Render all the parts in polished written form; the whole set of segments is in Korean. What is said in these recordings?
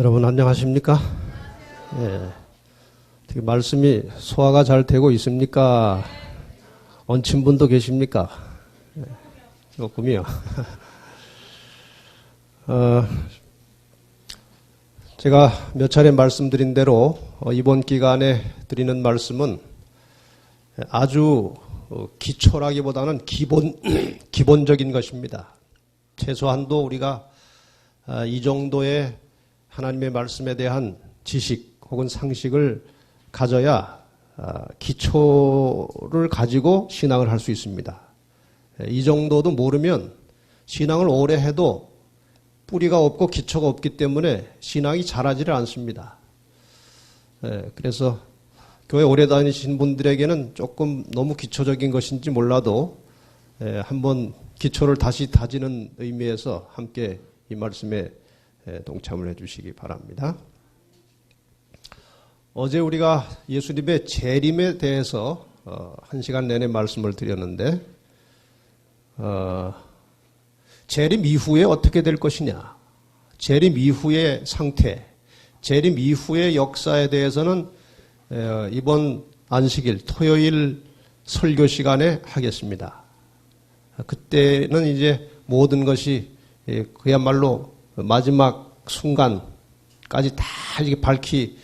여러분 안녕하십니까? 예. 어떻게 말씀이 소화가 잘 되고 있습니까? 얹힌 분도 계십니까? 예. 조금이요. 제가 몇 차례 말씀드린 대로 이번 기간에 드리는 말씀은 아주 기초라기보다는 기본적인 것입니다. 최소한도 우리가 이 정도의 하나님의 말씀에 대한 지식 혹은 상식을 가져야 기초를 가지고 신앙을 할 수 있습니다. 이 정도도 모르면 신앙을 오래 해도 뿌리가 없고 기초가 없기 때문에 신앙이 자라지를 않습니다. 그래서 교회 오래 다니신 분들에게는 조금 너무 기초적인 것인지 몰라도 한번 기초를 다시 다지는 의미에서 함께 이 말씀에 동참을 해주시기 바랍니다. 어제 우리가 예수님의 재림에 대해서 1시간 내내 말씀을 드렸는데 재림 이후에 어떻게 될 것이냐, 재림 이후의 상태, 재림 이후의 역사에 대해서는 이번 안식일 토요일 설교 시간에 하겠습니다. 그때는 이제 모든 것이 그야말로 마지막 순간까지 다 이렇게 밝히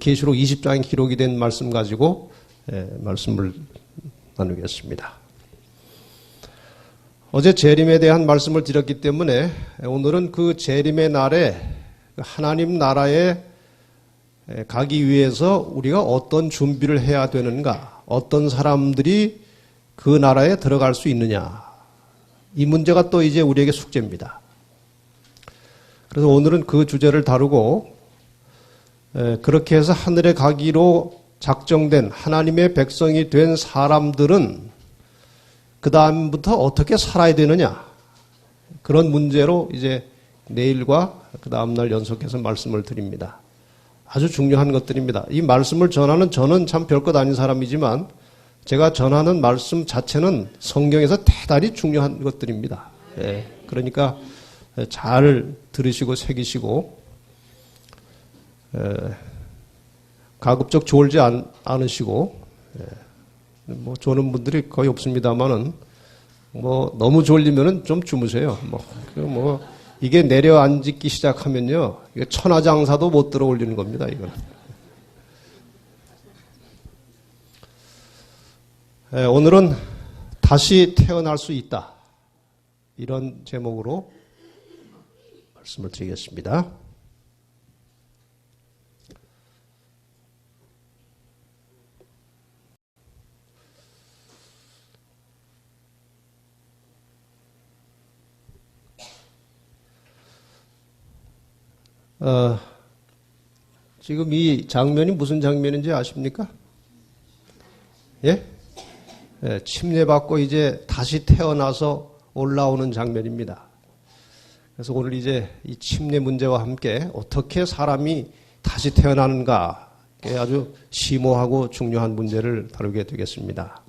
계시록 20장에 기록이 된 말씀 가지고 말씀을 나누겠습니다. 어제 재림에 대한 말씀을 드렸기 때문에 오늘은 그 재림의 날에 하나님 나라에 가기 위해서 우리가 어떤 준비를 해야 되는가, 어떤 사람들이 그 나라에 들어갈 수 있느냐, 이 문제가 또 이제 우리에게 숙제입니다. 그래서 오늘은 그 주제를 다루고 그렇게 해서 하늘에 가기로 작정된 하나님의 백성이 된 사람들은 그 다음부터 어떻게 살아야 되느냐, 그런 문제로 이제 내일과 그 다음날 연속해서 말씀을 드립니다. 아주 중요한 것들입니다. 이 말씀을 전하는 저는 참 별것 아닌 사람이지만 제가 전하는 말씀 자체는 성경에서 대단히 중요한 것들입니다. 그러니까 잘 들으시고 새기시고 가급적 졸지 않으시고 뭐 조는 분들이 거의 없습니다만은 뭐 너무 졸리면은 좀 주무세요. 뭐 이게 내려앉기 시작하면요, 이게 천하장사도 못 들어 올리는 겁니다. 이거는. 오늘은 다시 태어날 수 있다, 이런 제목으로 말씀을 드리겠습니다. 지금 이 장면이 무슨 장면인지 아십니까? 예? 침례받고 이제 다시 태어나서 올라오는 장면입니다. 그래서 오늘 이제 이 침례 문제와 함께 어떻게 사람이 다시 태어나는가, 아주 심오하고 중요한 문제를 다루게 되겠습니다.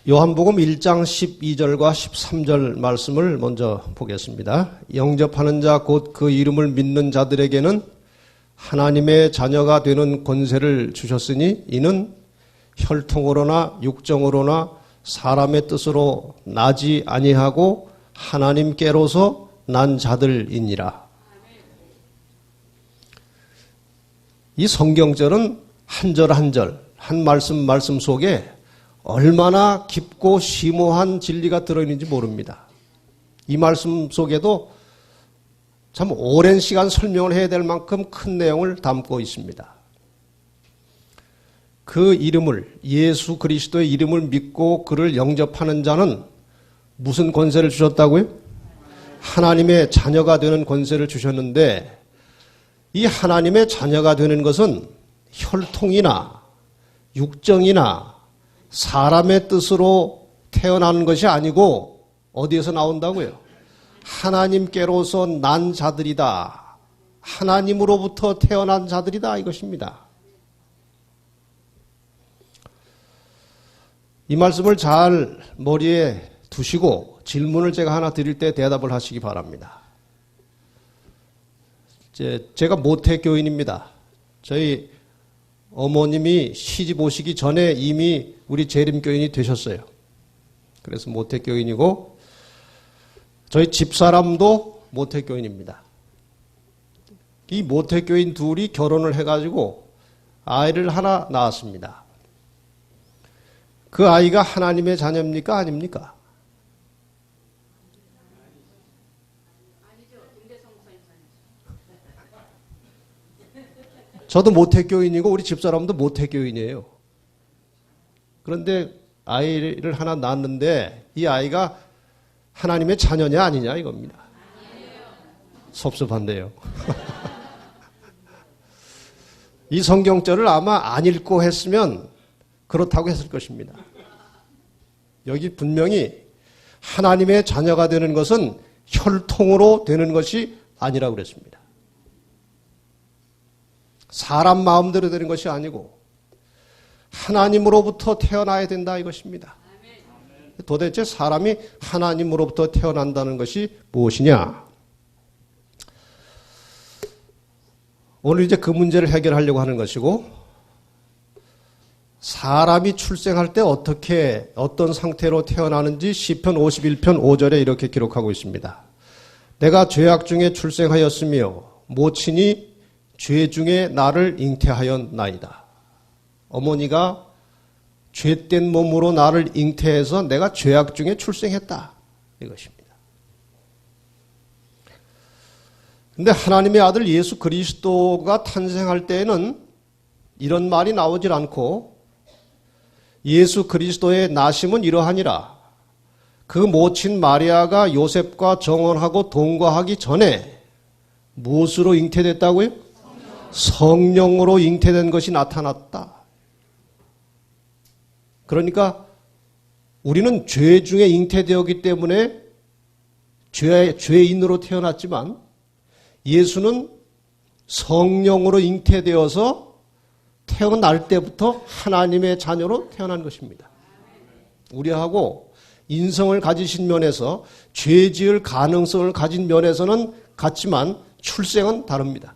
요한복음 1장 12절과 13절 말씀을 먼저 보겠습니다. 영접하는 자 곧 그 이름을 믿는 자들에게는 하나님의 자녀가 되는 권세를 주셨으니 이는 혈통으로나 육정으로나 사람의 뜻으로 나지 아니하고 하나님께로서 난 자들이니라. 이 성경절은 한 절 한 절, 한 말씀 속에 얼마나 깊고 심오한 진리가 들어있는지 모릅니다. 이 말씀 속에도 참 오랜 시간 설명을 해야 될 만큼 큰 내용을 담고 있습니다. 그 이름을, 예수 그리스도의 이름을 믿고 그를 영접하는 자는 무슨 권세를 주셨다고요? 하나님의 자녀가 되는 권세를 주셨는데, 이 하나님의 자녀가 되는 것은 혈통이나 육정이나 사람의 뜻으로 태어나는 것이 아니고 어디에서 나온다고요? 하나님께로서 난 자들이다, 하나님으로부터 태어난 자들이다, 이것입니다. 이 말씀을 잘 머리에 두시고 질문을 제가 하나 드릴 때 대답을 하시기 바랍니다. 제가 모태교인입니다. 저희 어머님이 시집 오시기 전에 이미 우리 재림교인이 되셨어요. 그래서 모태교인이고 저희 집사람도 모태교인입니다. 이 모태교인 둘이 결혼을 해가지고 아이를 하나 낳았습니다. 그 아이가 하나님의 자녀입니까? 아닙니까? 저도 모태교인이고 우리 집사람도 모태교인이에요. 그런데 아이를 하나 낳았는데 이 아이가 하나님의 자녀냐 아니냐 이겁니다. 섭섭한데요. 이 성경절을 아마 안 읽고 했으면 그렇다고 했을 것입니다. 여기 분명히 하나님의 자녀가 되는 것은 혈통으로 되는 것이 아니라고 그랬습니다. 사람 마음대로 되는 것이 아니고 하나님으로부터 태어나야 된다 이것입니다. 도대체 사람이 하나님으로부터 태어난다는 것이 무엇이냐? 오늘 이제 그 문제를 해결하려고 하는 것이고, 사람이 출생할 때 어떤 상태로 태어나는지 시편 51편 5절에 이렇게 기록하고 있습니다. 내가 죄악 중에 출생하였으며 모친이 죄 중에 나를 잉태하였나이다. 어머니가 죄된 몸으로 나를 잉태해서 내가 죄악 중에 출생했다. 이것입니다. 근데 하나님의 아들 예수 그리스도가 탄생할 때에는 이런 말이 나오질 않고 예수 그리스도의 나심은 이러하니라. 그 모친 마리아가 요셉과 정혼하고 동거하기 전에 무엇으로 잉태됐다고요? 성령으로 잉태된 것이 나타났다. 그러니까 우리는 죄 중에 잉태되었기 때문에 죄인으로 태어났지만 예수는 성령으로 잉태되어서 태어날 때부터 하나님의 자녀로 태어난 것입니다. 우리하고 인성을 가지신 면에서 죄 지을 가능성을 가진 면에서는 같지만 출생은 다릅니다.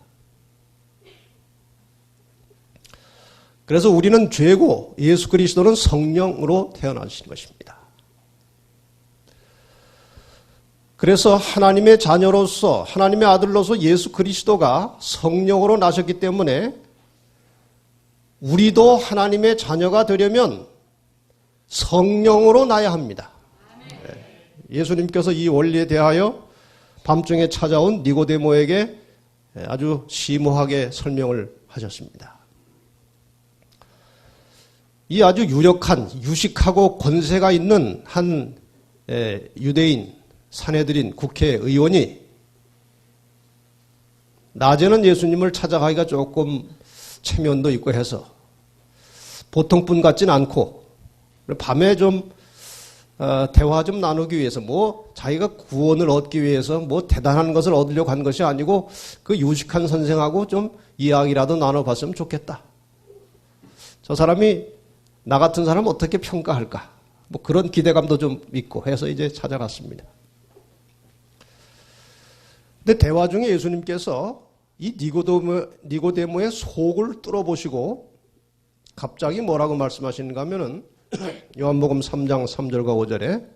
그래서 우리는 죄고 예수 그리스도는 성령으로 태어나신 것입니다. 그래서 하나님의 자녀로서 하나님의 아들로서 예수 그리스도가 성령으로 나셨기 때문에 우리도 하나님의 자녀가 되려면 성령으로 나야 합니다. 예수님께서 이 원리에 대하여 밤중에 찾아온 니고데모에게 아주 심오하게 설명을 하셨습니다. 이 아주 유력한 유식하고 권세가 있는 한 유대인 사내들인 국회의원이 낮에는 예수님을 찾아가기가 조금 체면도 있고 해서 보통 분 같진 않고 밤에 좀 대화 좀 나누기 위해서 자기가 구원을 얻기 위해서 대단한 것을 얻으려고 한 것이 아니고 그 유식한 선생하고 좀 이야기라도 나눠봤으면 좋겠다. 저 사람이 나 같은 사람 어떻게 평가할까? 그런 기대감도 좀 있고 해서 이제 찾아갔습니다. 근데 대화 중에 예수님께서 이 니고데모의 속을 뚫어보시고 갑자기 뭐라고 말씀하시는가 하면은 요한복음 3장 3절과 5절에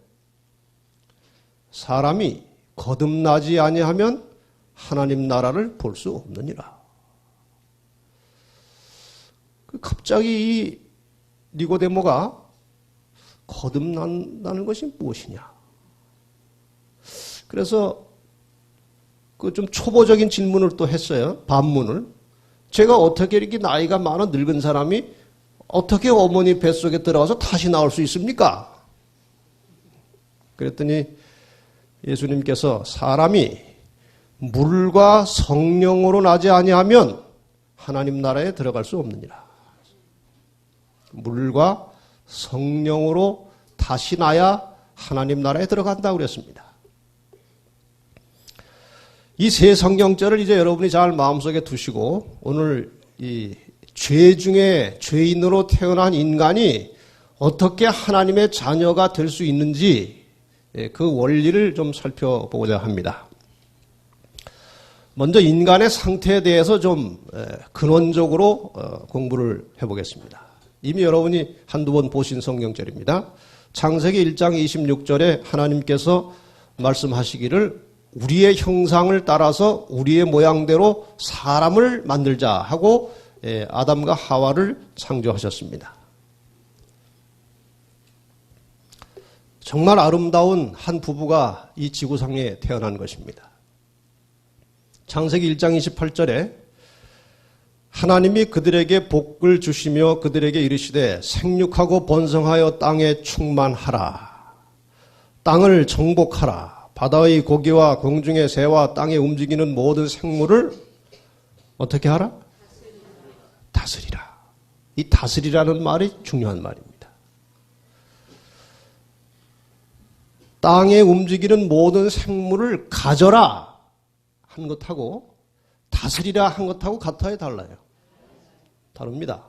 사람이 거듭나지 아니하면 하나님 나라를 볼 수 없느니라. 갑자기 이 니고데모가 거듭난다는 것이 무엇이냐? 그래서 그 좀 초보적인 질문을 또 했어요. 반문을. 제가 어떻게 이렇게 나이가 많은 늙은 사람이 어떻게 어머니 뱃속에 들어가서 다시 나올 수 있습니까? 그랬더니 예수님께서 사람이 물과 성령으로 나지 아니하면 하나님 나라에 들어갈 수 없느니라. 물과 성령으로 다시 나야 하나님 나라에 들어간다고 그랬습니다. 이 세 성경절을 이제 여러분이 잘 마음속에 두시고 오늘 이 죄 중에 죄인으로 태어난 인간이 어떻게 하나님의 자녀가 될 수 있는지 그 원리를 좀 살펴보고자 합니다. 먼저 인간의 상태에 대해서 좀 근원적으로 공부를 해보겠습니다. 이미 여러분이 한두 번 보신 성경절입니다. 창세기 1장 26절에 하나님께서 말씀하시기를 우리의 형상을 따라서 우리의 모양대로 사람을 만들자 하고 아담과 하와를 창조하셨습니다. 정말 아름다운 한 부부가 이 지구상에 태어난 것입니다. 창세기 1장 28절에 하나님이 그들에게 복을 주시며 그들에게 이르시되 생육하고 번성하여 땅에 충만하라. 땅을 정복하라. 바다의 고기와 공중의 새와 땅에 움직이는 모든 생물을 어떻게 하라? 다스리라. 이 다스리라는 말이 중요한 말입니다. 땅에 움직이는 모든 생물을 가져라 한 것하고 다스리라 한 것하고 같아요, 달라요? 다릅니다.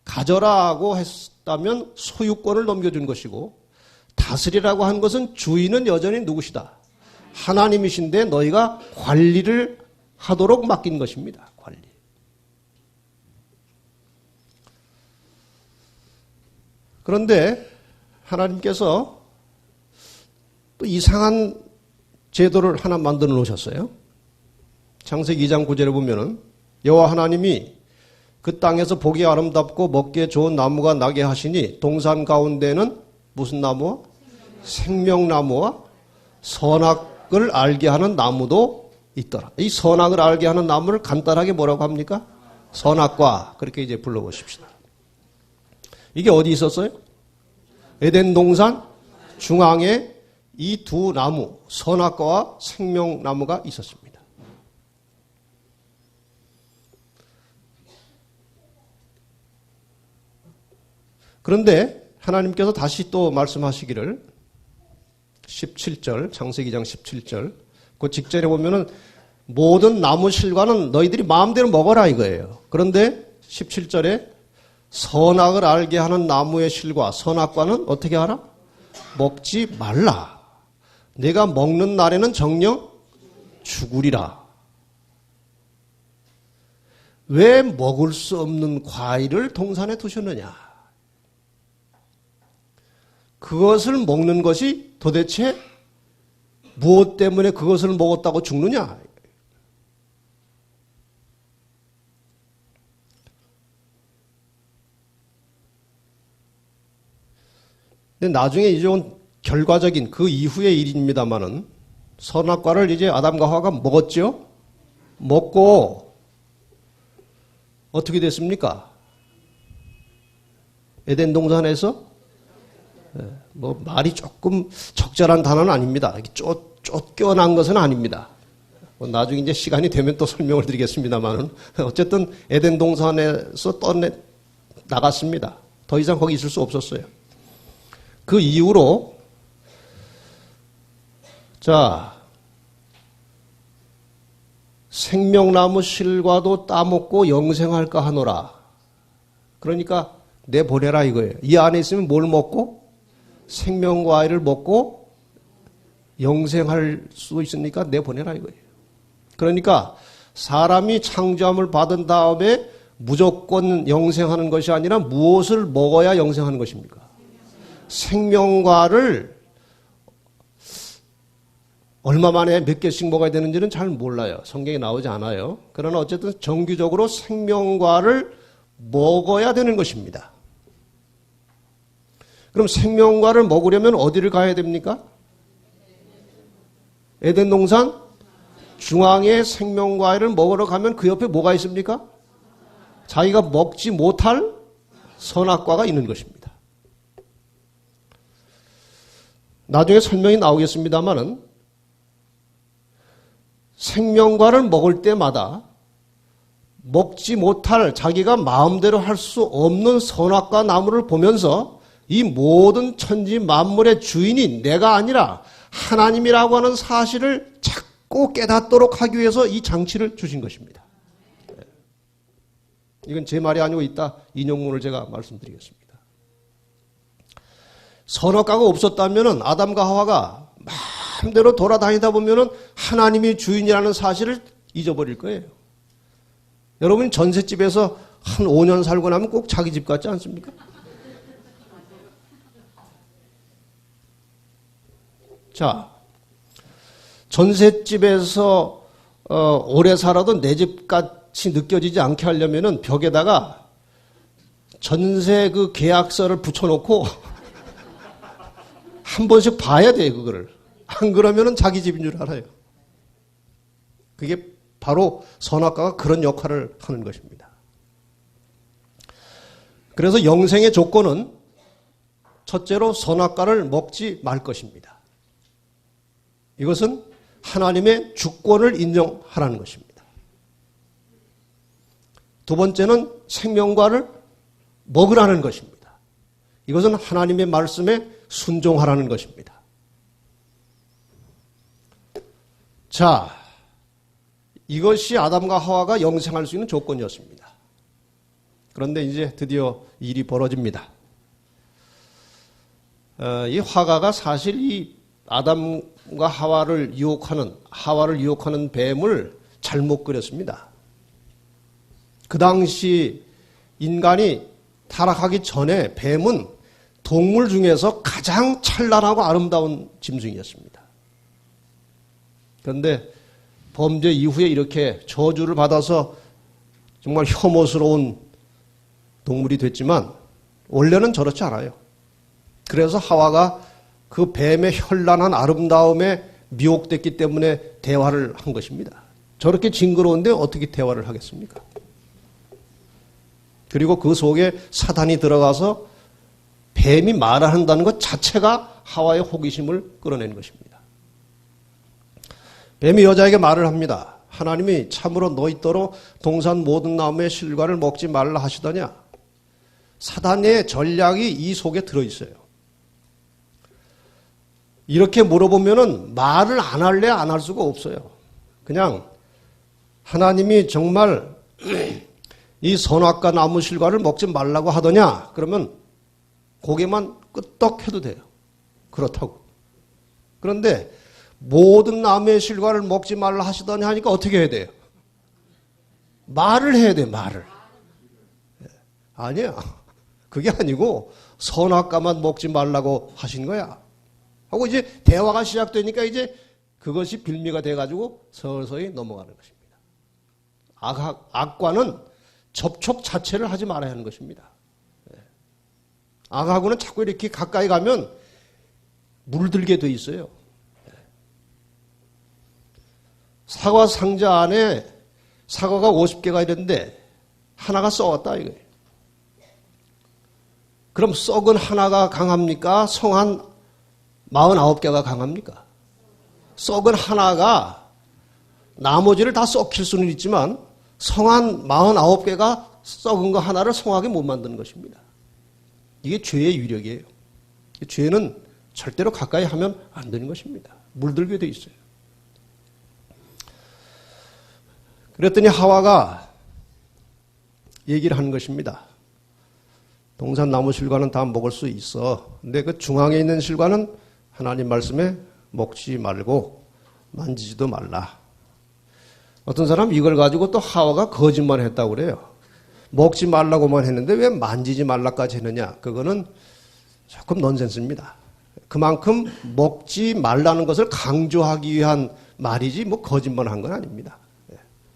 가져라고 했다면 소유권을 넘겨준 것이고 다스리라고 한 것은 주인은 여전히 누구시다? 하나님이신데 너희가 관리를 하도록 맡긴 것입니다. 관리. 그런데 하나님께서 또 이상한 제도를 하나 만들어 놓으셨어요. 창세기 2장 9절에 보면은 여호와 하나님이 그 땅에서 보기 아름답고 먹기에 좋은 나무가 나게 하시니 동산 가운데는 무슨 나무와? 생명나무와 선악을 알게 하는 나무도 있더라. 이 선악을 알게 하는 나무를 간단하게 뭐라고 합니까? 선악과 그렇게 이제 불러보십시다. 이게 어디 있었어요? 에덴 동산 중앙에 이 두 나무, 선악과와 생명나무가 있었습니다. 그런데 하나님께서 다시 또 말씀하시기를 17절, 창세기 2장 17절, 그 직전에 보면은 모든 나무 실과는 너희들이 마음대로 먹어라 이거예요. 그런데 17절에 선악을 알게 하는 나무의 실과 선악과는 어떻게 하라? 먹지 말라. 내가 먹는 날에는 정녕 죽으리라. 왜 먹을 수 없는 과일을 동산에 두셨느냐? 그것을 먹는 것이 도대체 무엇 때문에 그것을 먹었다고 죽느냐? 근데 나중에 이제 온 결과적인 그 이후의 일입니다만은 선악과를 이제 아담과 하와가 먹었죠? 먹고 어떻게 됐습니까? 에덴 동산에서 뭐 말이 조금 적절한 단어는 아닙니다. 쫓겨난 것은 아닙니다. 나중에 이제 시간이 되면 또 설명을 드리겠습니다만은 어쨌든 에덴 동산에서 나갔습니다. 더 이상 거기 있을 수 없었어요. 그 이후로 자 생명나무 실과도 따먹고 영생할까 하노라. 그러니까 내보내라 이거예요. 이 안에 있으면 뭘 먹고? 생명과일을 먹고 영생할 수 있으니까 내보내라 이거예요. 그러니까 사람이 창조함을 받은 다음에 무조건 영생하는 것이 아니라 무엇을 먹어야 영생하는 것입니까? 생명과를 얼마 만에 몇 개씩 먹어야 되는지는 잘 몰라요. 성경에 나오지 않아요. 그러나 어쨌든 정기적으로 생명과를 먹어야 되는 것입니다. 그럼 생명과를 먹으려면 어디를 가야 됩니까? 에덴 동산 중앙에 생명과를 먹으러 가면 그 옆에 뭐가 있습니까? 자기가 먹지 못할 선악과가 있는 것입니다. 나중에 설명이 나오겠습니다만은 생명과를 먹을 때마다 먹지 못할 자기가 마음대로 할 수 없는 선악과 나무를 보면서 이 모든 천지 만물의 주인이 내가 아니라 하나님이라고 하는 사실을 자꾸 깨닫도록 하기 위해서 이 장치를 주신 것입니다. 이건 제 말이 아니고 이따 인용문을 제가 말씀드리겠습니다. 선악과가 없었다면 아담과 하와가 마음대로 돌아다니다 보면 하나님이 주인이라는 사실을 잊어버릴 거예요. 여러분이 전셋집에서 한 5년 살고 나면 꼭 자기 집 같지 않습니까? 자, 전셋집에서 오래 살아도 내 집 같이 느껴지지 않게 하려면은 벽에다가 전세 그 계약서를 붙여놓고 한 번씩 봐야 돼요, 그거를. 안 그러면은 자기 집인 줄 알아요. 그게 바로 선악과가 그런 역할을 하는 것입니다. 그래서 영생의 조건은 첫째로 선악과를 먹지 말 것입니다. 이것은 하나님의 주권을 인정하라는 것입니다. 두 번째는 생명과를 먹으라는 것입니다. 이것은 하나님의 말씀에 순종하라는 것입니다. 자, 이것이 아담과 하와가 영생할 수 있는 조건이었습니다. 그런데 이제 드디어 일이 벌어집니다. 이 화가가 사실 이 아담과 하와를 유혹하는 뱀을 잘못 그렸습니다. 그 당시 인간이 타락하기 전에 뱀은 동물 중에서 가장 찬란하고 아름다운 짐승이었습니다. 그런데 범죄 이후에 이렇게 저주를 받아서 정말 혐오스러운 동물이 됐지만 원래는 저렇지 않아요. 그래서 하와가 그 뱀의 현란한 아름다움에 미혹됐기 때문에 대화를 한 것입니다. 저렇게 징그러운데 어떻게 대화를 하겠습니까? 그리고 그 속에 사단이 들어가서 뱀이 말한다는 것 자체가 하와의 호기심을 끌어낸 것입니다. 뱀이 여자에게 말을 합니다. 하나님이 참으로 너희더러 동산 모든 나무의 실과를 먹지 말라 하시더냐? 사단의 전략이 이 속에 들어있어요. 이렇게 물어보면은 말을 안 할래 안 할 수가 없어요. 그냥 하나님이 정말 이 선악과 나무 실과를 먹지 말라고 하더냐? 그러면 고개만 끄떡해도 돼요. 그렇다고. 그런데 모든 나무의 실과를 먹지 말라 하시더니 하니까 어떻게 해야 돼요? 말을 해야 돼, 말을. 아니야. 그게 아니고 선악과만 먹지 말라고 하신 거야. 하고 이제 대화가 시작되니까 이제 그것이 빌미가 돼가지고 서서히 넘어가는 것입니다. 악과는 접촉 자체를 하지 말아야 하는 것입니다. 악하고는 자꾸 이렇게 가까이 가면 물들게 돼 있어요. 사과 상자 안에 사과가 50개가 있는데 하나가 썩었다 이거예요. 그럼 썩은 하나가 강합니까? 성한 49개가 강합니까? 썩은 하나가 나머지를 다 썩힐 수는 있지만 성한 49개가 썩은 거 하나를 성하게 못 만드는 것입니다. 이게 죄의 위력이에요. 죄는 절대로 가까이 하면 안 되는 것입니다. 물들게 돼 있어요. 그랬더니 하와가 얘기를 하는 것입니다. 동산 나무 실과는 다 먹을 수 있어. 근데 그 중앙에 있는 실과는 하나님 말씀에 먹지 말고 만지지도 말라. 어떤 사람 이걸 가지고 또 하와가 거짓말 했다고 그래요. 먹지 말라고만 했는데 왜 만지지 말라까지 했느냐. 그거는 조금 넌센스입니다. 그만큼 먹지 말라는 것을 강조하기 위한 말이지 뭐 거짓말한 건 아닙니다.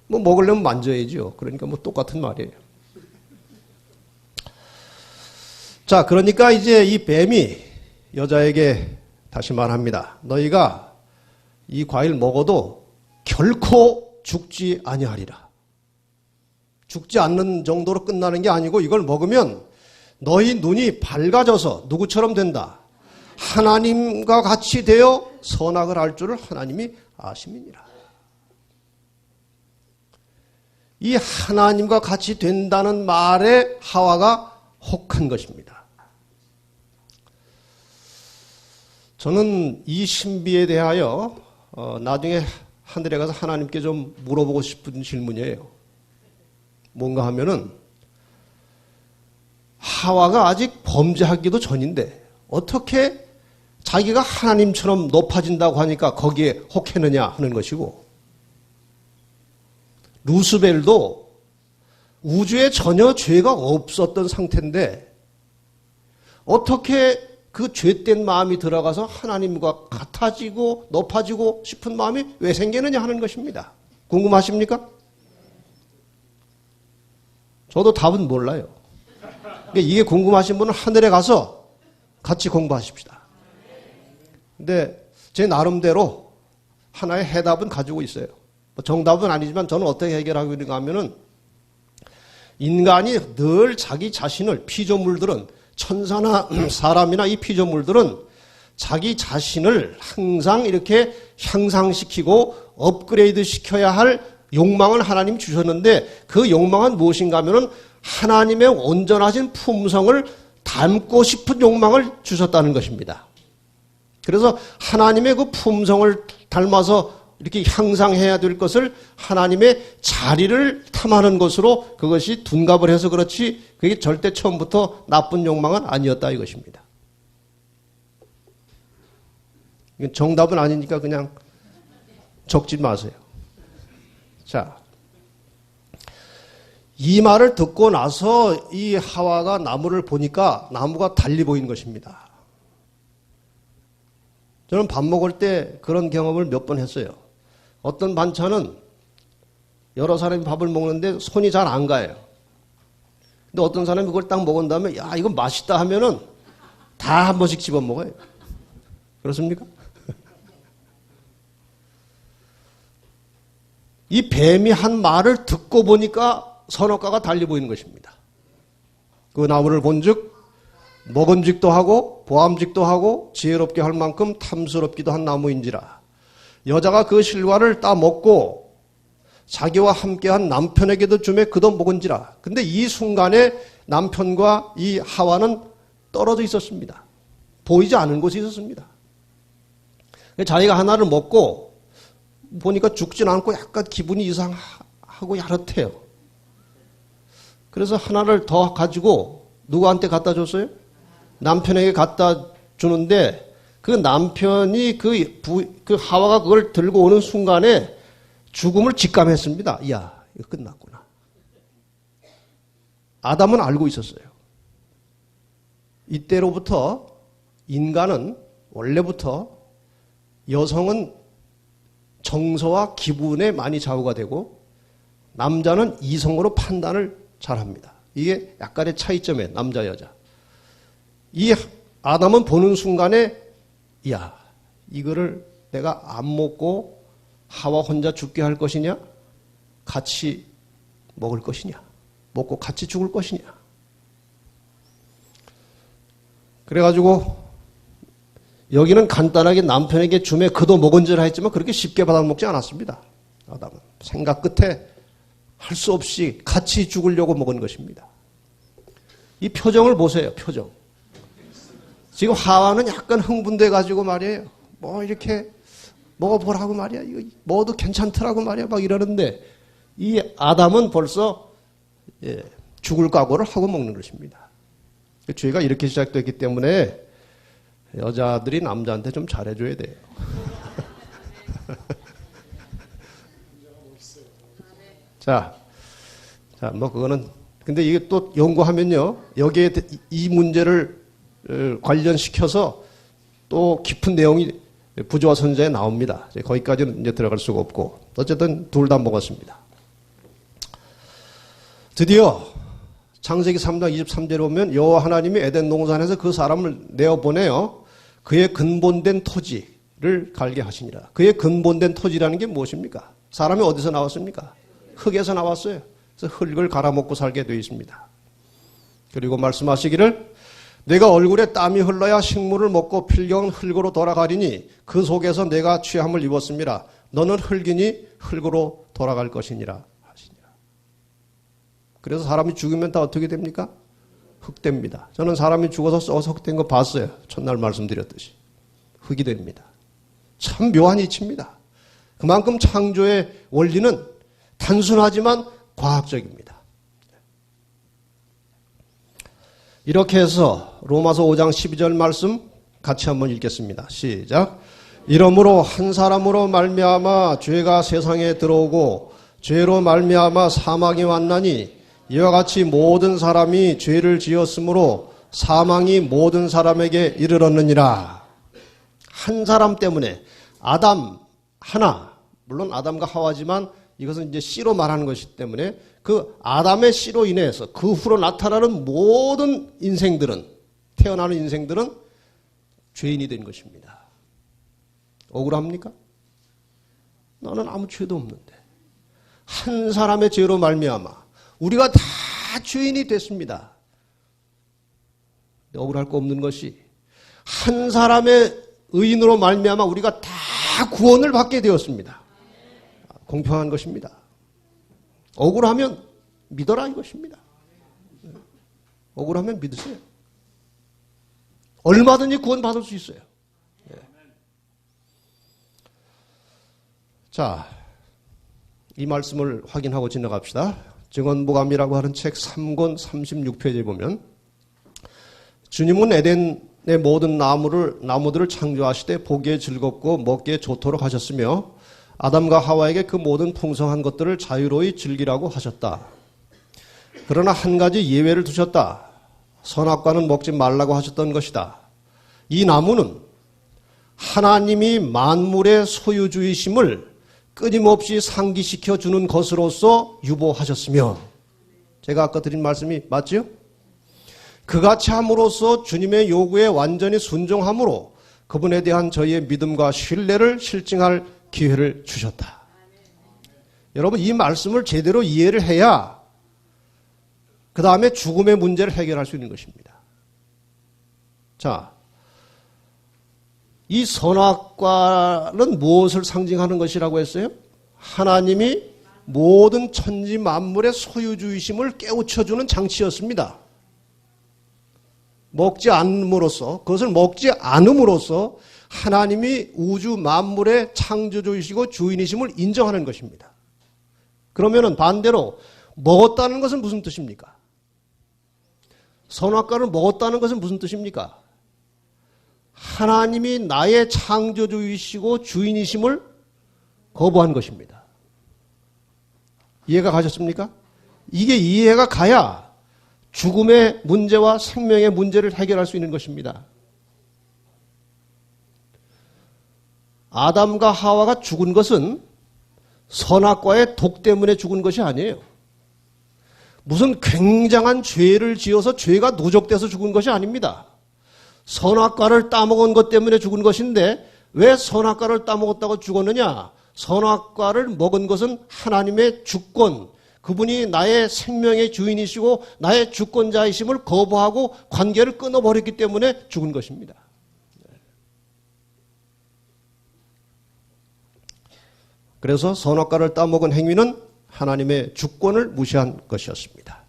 뭐 먹으려면 만져야죠. 그러니까 뭐 똑같은 말이에요. 자, 그러니까 이제 이 뱀이 여자에게 다시 말합니다. 너희가 이 과일 먹어도 결코 죽지 아니하리라. 죽지 않는 정도로 끝나는 게 아니고 이걸 먹으면 너희 눈이 밝아져서 누구처럼 된다. 하나님과 같이 되어 선악을 알 줄을 하나님이 아심이니라. 이 하나님과 같이 된다는 말에 하와가 혹한 것입니다. 저는 이 신비에 대하여 나중에 하늘에 가서 하나님께 좀 물어보고 싶은 질문이에요. 뭔가 하면은 하와가 아직 범죄하기도 전인데 어떻게 자기가 하나님처럼 높아진다고 하니까 거기에 혹했느냐 하는 것이고 루스벨도 우주에 전혀 죄가 없었던 상태인데 어떻게 그 죄된 마음이 들어가서 하나님과 같아지고 높아지고 싶은 마음이 왜 생기느냐 하는 것입니다. 궁금하십니까? 저도 답은 몰라요. 그러니까 이게 궁금하신 분은 하늘에 가서 같이 공부하십시다. 근데 제 나름대로 하나의 해답은 가지고 있어요. 정답은 아니지만 저는 어떻게 해결하고 있는가 하면은 인간이 늘 자기 자신을 피조물들은 천사나 사람이나 이 피조물들은 자기 자신을 항상 이렇게 향상시키고 업그레이드 시켜야 할 욕망을 하나님이 주셨는데 그 욕망은 무엇인가 하면은 하나님의 온전하신 품성을 닮고 싶은 욕망을 주셨다는 것입니다. 그래서 하나님의 그 품성을 닮아서 이렇게 향상해야 될 것을 하나님의 자리를 탐하는 것으로 그것이 둔갑을 해서 그렇지 그게 절대 처음부터 나쁜 욕망은 아니었다 이것입니다. 정답은 아니니까 그냥 적지 마세요. 자, 이 말을 듣고 나서 이 하와가 나무를 보니까 나무가 달리 보이는 것입니다. 저는 밥 먹을 때 그런 경험을 몇 번 했어요. 어떤 반찬은 여러 사람이 밥을 먹는데 손이 잘 안 가요. 근데 어떤 사람이 그걸 딱 먹은 다음에 야 이거 맛있다 하면은 다 한 번씩 집어 먹어요. 그렇습니까? 이 뱀이 한 말을 듣고 보니까 선악과가 달리 보이는 것입니다. 그 나무를 본즉 먹은직도 하고 보암직도 하고 지혜롭게 할 만큼 탐스럽기도 한 나무인지라. 여자가 그 실과를 따 먹고 자기와 함께한 남편에게도 주매 그도 먹은지라. 근데 이 순간에 남편과 이 하와는 떨어져 있었습니다. 보이지 않은 곳에 있었습니다. 자기가 하나를 먹고 보니까 죽진 않고 약간 기분이 이상하고 야릇해요. 그래서 하나를 더 가지고 누구한테 갖다 줬어요? 남편에게 갖다 주는데 그 남편이 그 하와가 그걸 들고 오는 순간에 죽음을 직감했습니다. 이야, 이거 끝났구나. 아담은 알고 있었어요. 이때로부터 인간은 원래부터 여성은 정서와 기분에 많이 좌우가 되고 남자는 이성으로 판단을 잘합니다. 이게 약간의 차이점이에요. 남자 여자. 이 아담은 보는 순간에 야 이거를 내가 안 먹고 하와 혼자 죽게 할 것이냐 같이 먹을 것이냐 먹고 같이 죽을 것이냐 그래가지고 여기는 간단하게 남편에게 주매 그도 먹은지라 했지만 그렇게 쉽게 받아먹지 않았습니다. 아담은 생각 끝에 할 수 없이 같이 죽으려고 먹은 것입니다. 이 표정을 보세요. 표정. 지금 하와는 약간 흥분돼 가지고 말이에요. 뭐 이렇게 먹어보라고 말이야. 이거 먹어도 괜찮더라고 말이야. 막 이러는데 이 아담은 벌써 죽을 각오를 하고 먹는 것입니다. 죄가 이렇게 시작됐기 때문에 여자들이 남자한테 좀 잘해줘야 돼요. 자, 뭐 그거는 근데 이게 또 연구하면요. 여기에 이 문제를 관련시켜서 또 깊은 내용이 부조화 선자에 나옵니다. 거기까지는 이제 들어갈 수가 없고 어쨌든 둘 다 먹었습니다. 드디어 창세기 3장 23절에 보면 여호와 하나님이 에덴 동산에서 그 사람을 내어보내요. 그의 근본된 토지를 갈게 하시니라. 그의 근본된 토지라는 게 무엇입니까? 사람이 어디서 나왔습니까? 흙에서 나왔어요. 그래서 흙을 갈아먹고 살게 되어 있습니다. 그리고 말씀하시기를 내가 얼굴에 땀이 흘러야 식물을 먹고 필경은 흙으로 돌아가리니 그 속에서 내가 취함을 입었습니다. 너는 흙이니 흙으로 돌아갈 것이니라 하시니라. 그래서 사람이 죽으면 다 어떻게 됩니까? 흙됩니다. 저는 사람이 죽어서 썩어서 흙된 거 봤어요. 첫날 말씀드렸듯이. 흙이 됩니다. 참 묘한 이치입니다. 그만큼 창조의 원리는 단순하지만 과학적입니다. 이렇게 해서 로마서 5장 12절 말씀 같이 한번 읽겠습니다. 시작. 이러므로 한 사람으로 말미암아 죄가 세상에 들어오고 죄로 말미암아 사망이 왔나니 이와 같이 모든 사람이 죄를 지었으므로 사망이 모든 사람에게 이르렀느니라. 한 사람 때문에 아담 하나, 물론 아담과 하와지만 이것은 이제 씨로 말하는 것이기 때문에 그 아담의 씨로 인해서 그 후로 나타나는 모든 인생들은, 태어나는 인생들은 죄인이 된 것입니다. 억울합니까? 나는 아무 죄도 없는데 한 사람의 죄로 말미암아 우리가 다 죄인이 됐습니다. 억울할 거 없는 것이 한 사람의 의인으로 말미암아 우리가 다 구원을 받게 되었습니다. 공평한 것입니다. 억울하면 믿어라 이것입니다. 억울하면 믿으세요. 얼마든지 구원 받을 수 있어요. 자, 이 말씀을 확인하고 지나갑시다. 증언보감이라고 하는 책 3권 36페이지에 보면 주님은 에덴의 모든 나무들을 창조하시되 보기에 즐겁고 먹기에 좋도록 하셨으며 아담과 하와에게 그 모든 풍성한 것들을 자유로이 즐기라고 하셨다. 그러나 한 가지 예외를 두셨다. 선악과는 먹지 말라고 하셨던 것이다. 이 나무는 하나님이 만물의 소유주이심을 끊임없이 상기시켜 주는 것으로서 유보하셨으며, 제가 아까 드린 말씀이 맞죠? 그같이 함으로써 주님의 요구에 완전히 순종함으로 그분에 대한 저희의 믿음과 신뢰를 실증할 기회를 주셨다. 여러분, 이 말씀을 제대로 이해를 해야 그 다음에 죽음의 문제를 해결할 수 있는 것입니다. 자, 이 선악과는 무엇을 상징하는 것이라고 했어요? 하나님이 모든 천지 만물의 소유주의심을 깨우쳐주는 장치였습니다. 먹지 않음으로써, 그것을 먹지 않음으로써 하나님이 우주 만물의 창조주이시고 주인이심을 인정하는 것입니다. 그러면은 반대로 먹었다는 것은 무슨 뜻입니까? 선악과를 먹었다는 것은 무슨 뜻입니까? 하나님이 나의 창조주이시고 주인이심을 거부한 것입니다. 이해가 가셨습니까? 이게 이해가 가야 죽음의 문제와 생명의 문제를 해결할 수 있는 것입니다. 아담과 하와가 죽은 것은 선악과의 독 때문에 죽은 것이 아니에요. 무슨 굉장한 죄를 지어서 죄가 누적돼서 죽은 것이 아닙니다. 선악과를 따먹은 것 때문에 죽은 것인데 왜 선악과를 따먹었다고 죽었느냐? 선악과를 먹은 것은 하나님의 주권, 그분이 나의 생명의 주인이시고 나의 주권자이심을 거부하고 관계를 끊어버렸기 때문에 죽은 것입니다. 그래서 선악과를 따먹은 행위는 하나님의 주권을 무시한 것이었습니다.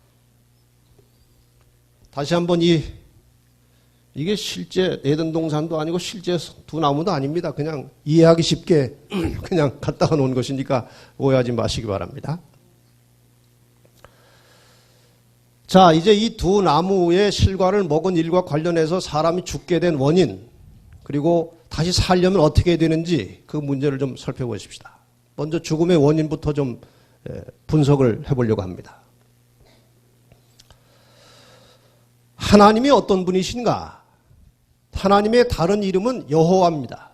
다시 한번 이게 실제 에덴 동산도 아니고 실제 두 나무도 아닙니다. 그냥 이해하기 쉽게 그냥 갖다가 놓은 것이니까 오해하지 마시기 바랍니다. 자, 이제 이 두 나무의 실과를 먹은 일과 관련해서 사람이 죽게 된 원인, 그리고 다시 살려면 어떻게 되는지 그 문제를 좀 살펴보십시다. 먼저 죽음의 원인부터 좀 분석을 해보려고 합니다. 하나님이 어떤 분이신가? 하나님의 다른 이름은 여호와입니다.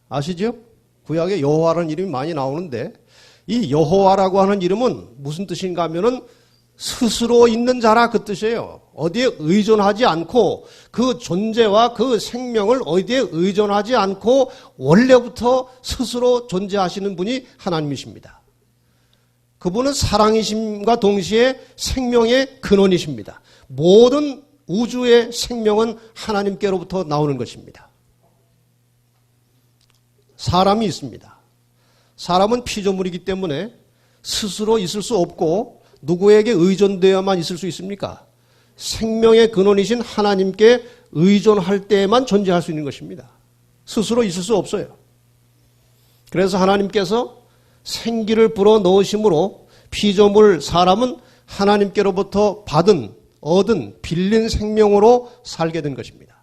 아시죠? 구약에 여호와라는 이름이 많이 나오는데 이 여호와라고 하는 이름은 무슨 뜻인가 하면은 스스로 있는 자라 그 뜻이에요. 어디에 의존하지 않고 그 존재와 그 생명을 어디에 의존하지 않고 원래부터 스스로 존재하시는 분이 하나님이십니다. 그분은 사랑이심과 동시에 생명의 근원이십니다. 모든 우주의 생명은 하나님께로부터 나오는 것입니다. 사람이 있습니다. 사람은 피조물이기 때문에 스스로 있을 수 없고 누구에게 의존되어야만 있을 수 있습니까? 생명의 근원이신 하나님께 의존할 때에만 존재할 수 있는 것입니다. 스스로 있을 수 없어요. 그래서 하나님께서 생기를 불어넣으심으로 피조물 사람은 하나님께로부터 얻은 빌린 생명으로 살게 된 것입니다.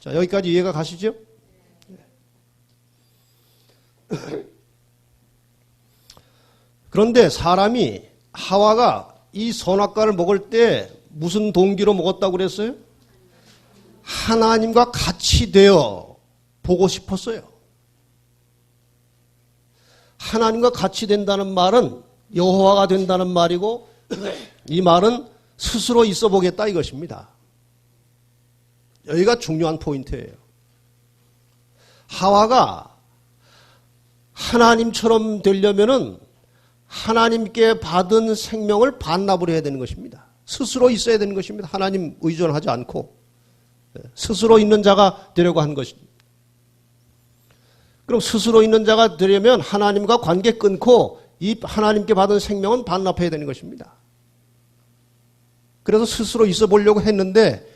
자, 여기까지 이해가 가시죠? 그런데 사람이 하와가 이 선악과를 먹을 때 무슨 동기로 먹었다고 그랬어요? 하나님과 같이 되어 보고 싶었어요. 하나님과 같이 된다는 말은 여호와가 된다는 말이고 이 말은 스스로 있어 보겠다 이것입니다. 여기가 중요한 포인트예요. 하와가 하나님처럼 되려면은 하나님께 받은 생명을 반납을 해야 되는 것입니다. 스스로 있어야 되는 것입니다. 하나님 의존하지 않고 스스로 있는 자가 되려고 한 것입니다. 그럼 스스로 있는 자가 되려면 하나님과 관계 끊고 이 하나님께 받은 생명은 반납해야 되는 것입니다. 그래서 스스로 있어 보려고 했는데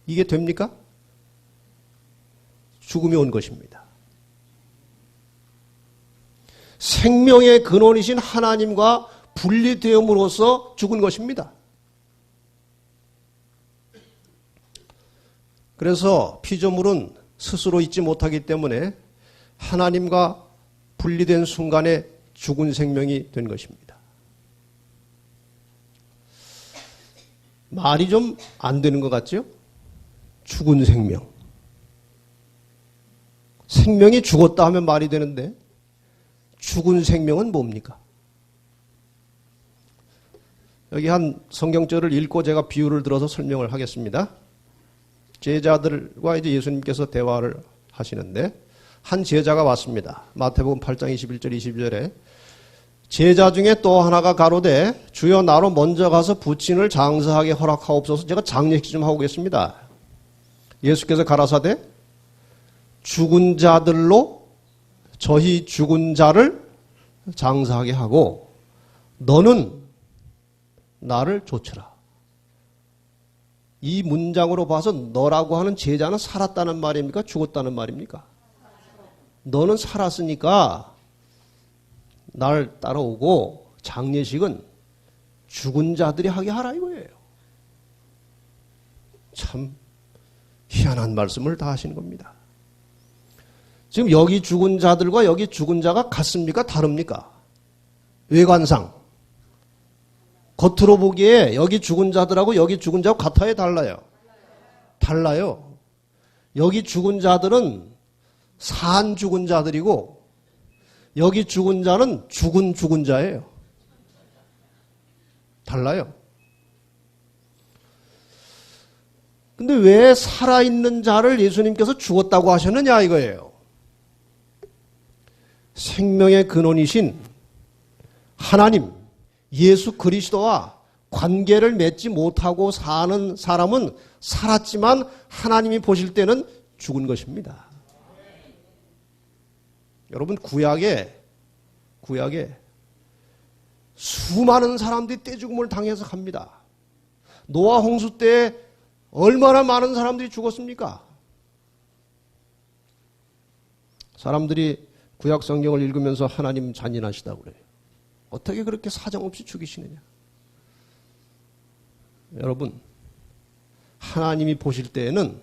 이게 됩니까? 죽음이 온 것입니다. 생명의 근원이신 하나님과 분리되음으로써 죽은 것입니다. 그래서 피조물은 스스로 있지 못하기 때문에 하나님과 분리된 순간에 죽은 생명이 된 것입니다. 말이 좀 안 되는 것 같죠? 죽은 생명. 생명이 죽었다 하면 말이 되는데 죽은 생명은 뭡니까? 여기 한 성경절을 읽고 제가 비유를 들어서 설명을 하겠습니다. 제자들과 이제 예수님께서 대화를 하시는데 한 제자가 왔습니다. 마태복음 8장 21절 22절에 제자 중에 또 하나가 가로되 주여 나로 먼저 가서 부친을 장사하게 허락하옵소서. 제가 장례식 좀 하고 오겠습니다. 예수께서 가라사대 죽은 자들로 저희 죽은 자를 장사하게 하고 너는 나를 좇으라. 이 문장으로 봐서 너라고 하는 제자는 살았다는 말입니까? 죽었다는 말입니까? 너는 살았으니까 날 따라오고 장례식은 죽은 자들이 하게 하라 이거예요. 참 희한한 말씀을 다 하시는 겁니다. 지금 여기 죽은 자들과 여기 죽은 자가 같습니까? 다릅니까? 외관상. 겉으로 보기에 여기 죽은 자들하고 여기 죽은 자하고 같아요? 달라요? 달라요. 여기 죽은 자들은 산 죽은 자들이고 여기 죽은 자는 죽은 자예요. 달라요. 근데 왜 살아있는 자를 예수님께서 죽었다고 하셨느냐 이거예요. 생명의 근원이신 하나님 예수 그리스도와 관계를 맺지 못하고 사는 사람은 살았지만 하나님이 보실 때는 죽은 것입니다. 여러분 구약에 수많은 사람들이 떼죽음을 당해서 갑니다. 노아 홍수 때 얼마나 많은 사람들이 죽었습니까? 사람들이 구약 성경을 읽으면서 하나님 잔인하시다고 그래요. 어떻게 그렇게 사정없이 죽이시느냐? 여러분, 하나님이 보실 때에는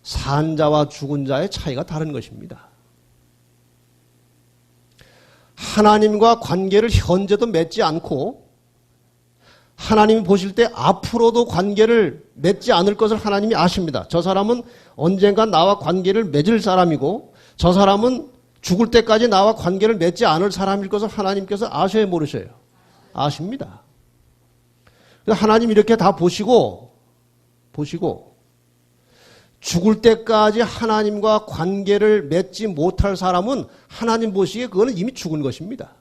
산 자와 죽은 자의 차이가 다른 것입니다. 하나님과 관계를 현재도 맺지 않고 하나님이 보실 때 앞으로도 관계를 맺지 않을 것을 하나님이 아십니다. 저 사람은 언젠가 나와 관계를 맺을 사람이고 저 사람은 죽을 때까지 나와 관계를 맺지 않을 사람일 것을 하나님께서 아셔야 모르셔요? 아십니다. 하나님 이렇게 다 보시고 죽을 때까지 하나님과 관계를 맺지 못할 사람은 하나님 보시기에 그거는 이미 죽은 것입니다.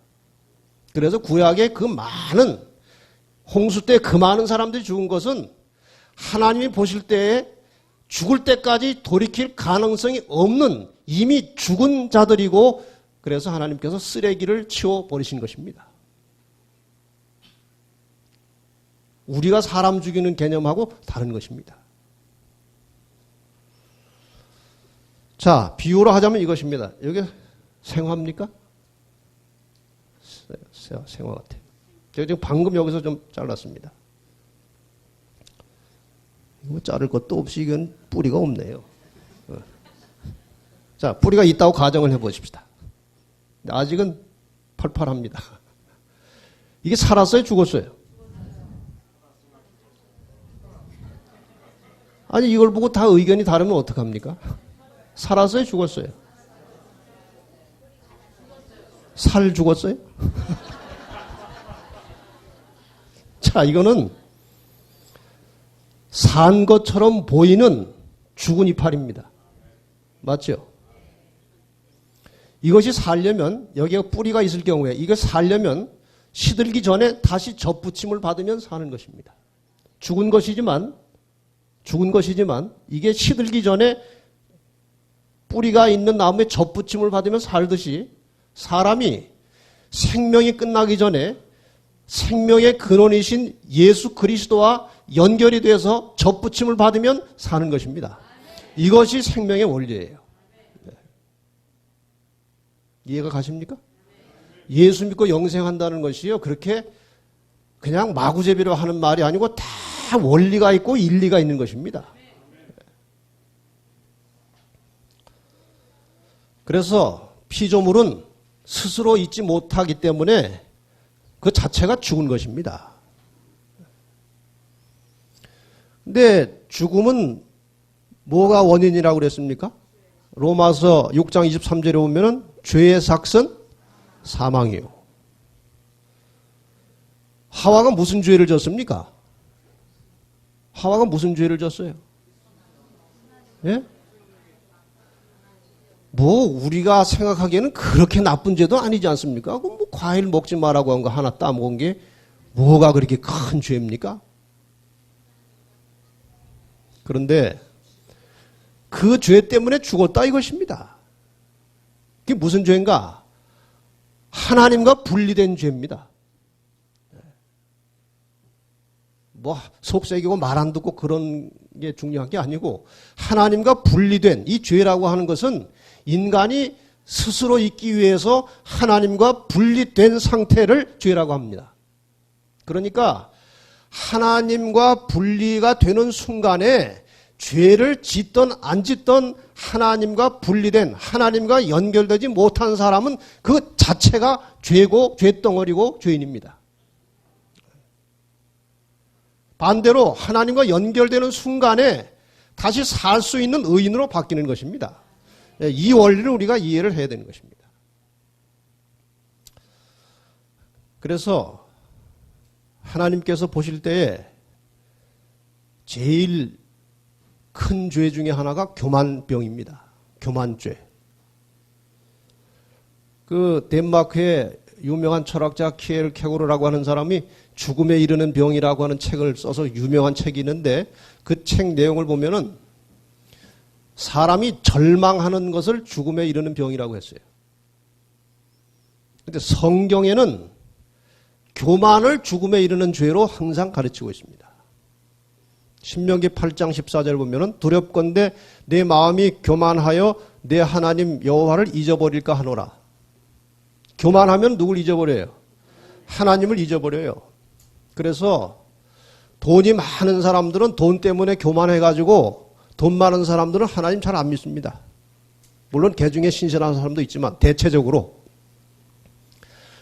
그래서 구약에 그 많은 홍수 때 그 많은 사람들이 죽은 것은 하나님이 보실 때에 죽을 때까지 돌이킬 가능성이 없는 이미 죽은 자들이고 그래서 하나님께서 쓰레기를 치워버리신 것입니다. 우리가 사람 죽이는 개념하고 다른 것입니다. 자, 비유로 하자면 이것입니다. 여기 생화입니까? 생화 같아요. 제가 지금 방금 여기서 좀 잘랐습니다. 이거 자를 것도 없이 이건 뿌리가 없네요. 자, 뿌리가 있다고 가정을 해보십시다. 아직은 팔팔합니다. 이게 살았어요, 죽었어요? 아니, 이걸 보고 다 의견이 다르면 어떡합니까? 살았어요, 죽었어요? 살 죽었어요? 자, 이거는 산 것처럼 보이는 죽은 이파리입니다. 맞죠? 이것이 살려면, 여기에 뿌리가 있을 경우에 이거 살려면 시들기 전에 다시 접붙임을 받으면 사는 것입니다. 죽은 것이지만 이게 시들기 전에 뿌리가 있는 나무에 접붙임을 받으면 살듯이 사람이 생명이 끝나기 전에 생명의 근원이신 예수 그리스도와 연결이 돼서 접붙임을 받으면 사는 것입니다. 이것이 생명의 원리예요. 이해가 가십니까? 예수 믿고 영생한다는 것이요, 그렇게 그냥 마구제비로 하는 말이 아니고 다 원리가 있고 일리가 있는 것입니다. 그래서 피조물은 스스로 있지 못하기 때문에 그 자체가 죽은 것입니다. 근데 죽음은 뭐가 원인이라고 그랬습니까? 로마서 6장 23절에 보면은 죄의 삭은 사망이요. 하와가 무슨 죄를 졌습니까? 하와가 무슨 죄를 졌어요? 예? 뭐 우리가 생각하기에는 그렇게 나쁜 죄도 아니지 않습니까? 그럼 뭐 과일 먹지 말라고 한 거 하나 따먹은 게 뭐가 그렇게 큰 죄입니까? 그런데 그 죄 때문에 죽었다 이것입니다. 그게 무슨 죄인가? 하나님과 분리된 죄입니다. 뭐 속색이고 말 안 듣고 그런 게 중요한 게 아니고 하나님과 분리된 이 죄라고 하는 것은 인간이 스스로 있기 위해서 하나님과 분리된 상태를 죄라고 합니다. 그러니까 하나님과 분리가 되는 순간에 죄를 짓던 안 짓던 하나님과 분리된, 하나님과 연결되지 못한 사람은 그 자체가 죄고 죄덩어리고 죄인입니다. 반대로 하나님과 연결되는 순간에 다시 살 수 있는 의인으로 바뀌는 것입니다. 이 원리를 우리가 이해를 해야 되는 것입니다. 그래서 하나님께서 보실 때에 제일 큰 죄 중에 하나가 교만병입니다. 교만죄. 그 덴마크의 유명한 철학자 키엘 케고르라고 하는 사람이 죽음에 이르는 병이라고 하는 책을 써서 유명한 책이 있는데 그 책 내용을 보면은 사람이 절망하는 것을 죽음에 이르는 병이라고 했어요. 그런데 성경에는 교만을 죽음에 이르는 죄로 항상 가르치고 있습니다. 신명기 8장 14절 보면은 두렵건대 내 마음이 교만하여 내 하나님 여호와를 잊어버릴까 하노라. 교만하면 누굴 잊어버려요? 하나님을 잊어버려요. 그래서 돈이 많은 사람들은 돈 때문에 교만해가지고 돈 많은 사람들은 하나님 잘 안 믿습니다. 물론 개중에 신실한 사람도 있지만 대체적으로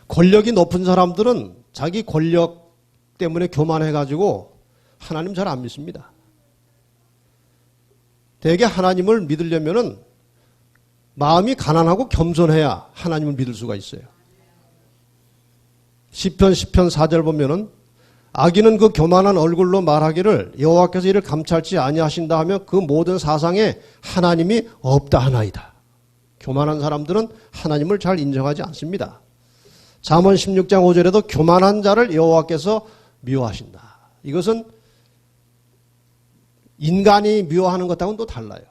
권력이 높은 사람들은 자기 권력 때문에 교만해가지고 하나님 잘 안 믿습니다. 대개 하나님을 믿으려면은 마음이 가난하고 겸손해야 하나님을 믿을 수가 있어요. 시편 4절 보면은 악인은 그 교만한 얼굴로 말하기를 여호와께서 이를 감찰치 아니하신다 하며 그 모든 사상에 하나님이 없다 하나이다. 교만한 사람들은 하나님을 잘 인정하지 않습니다. 잠언 16장 5절에도 교만한 자를 여호와께서 미워하신다. 이것은 인간이 미워하는 것하고는 또 달라요.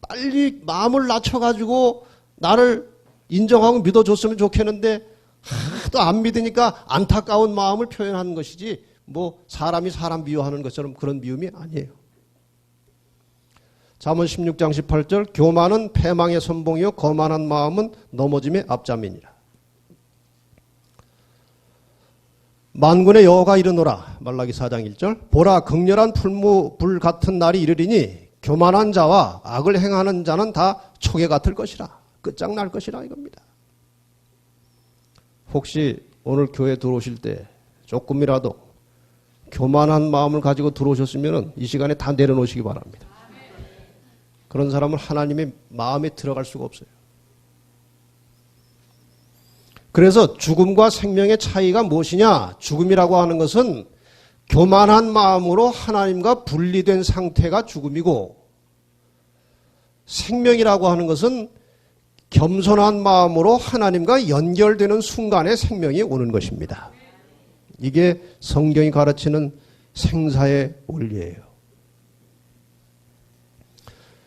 빨리 마음을 낮춰가지고 나를 인정하고 믿어줬으면 좋겠는데 하도 안 믿으니까 안타까운 마음을 표현하는 것이지 뭐 사람이 사람 미워하는 것처럼 그런 미움이 아니에요. 잠언 16장 18절 교만은 패망의 선봉이요 거만한 마음은 넘어짐의 앞잠이니라. 만군의 여호가 이르노라. 말라기 4장 1절 보라 극렬한 불 같은 날이 이르리니 교만한 자와 악을 행하는 자는 다 초계 같을 것이라. 끝장날 것이라 이겁니다. 혹시 오늘 교회 들어오실 때 조금이라도 교만한 마음을 가지고 들어오셨으면 이 시간에 다 내려놓으시기 바랍니다. 그런 사람은 하나님의 마음에 들어갈 수가 없어요. 그래서 죽음과 생명의 차이가 무엇이냐? 죽음이라고 하는 것은 교만한 마음으로 하나님과 분리된 상태가 죽음이고, 생명이라고 하는 것은 겸손한 마음으로 하나님과 연결되는 순간에 생명이 오는 것입니다. 이게 성경이 가르치는 생사의 원리예요.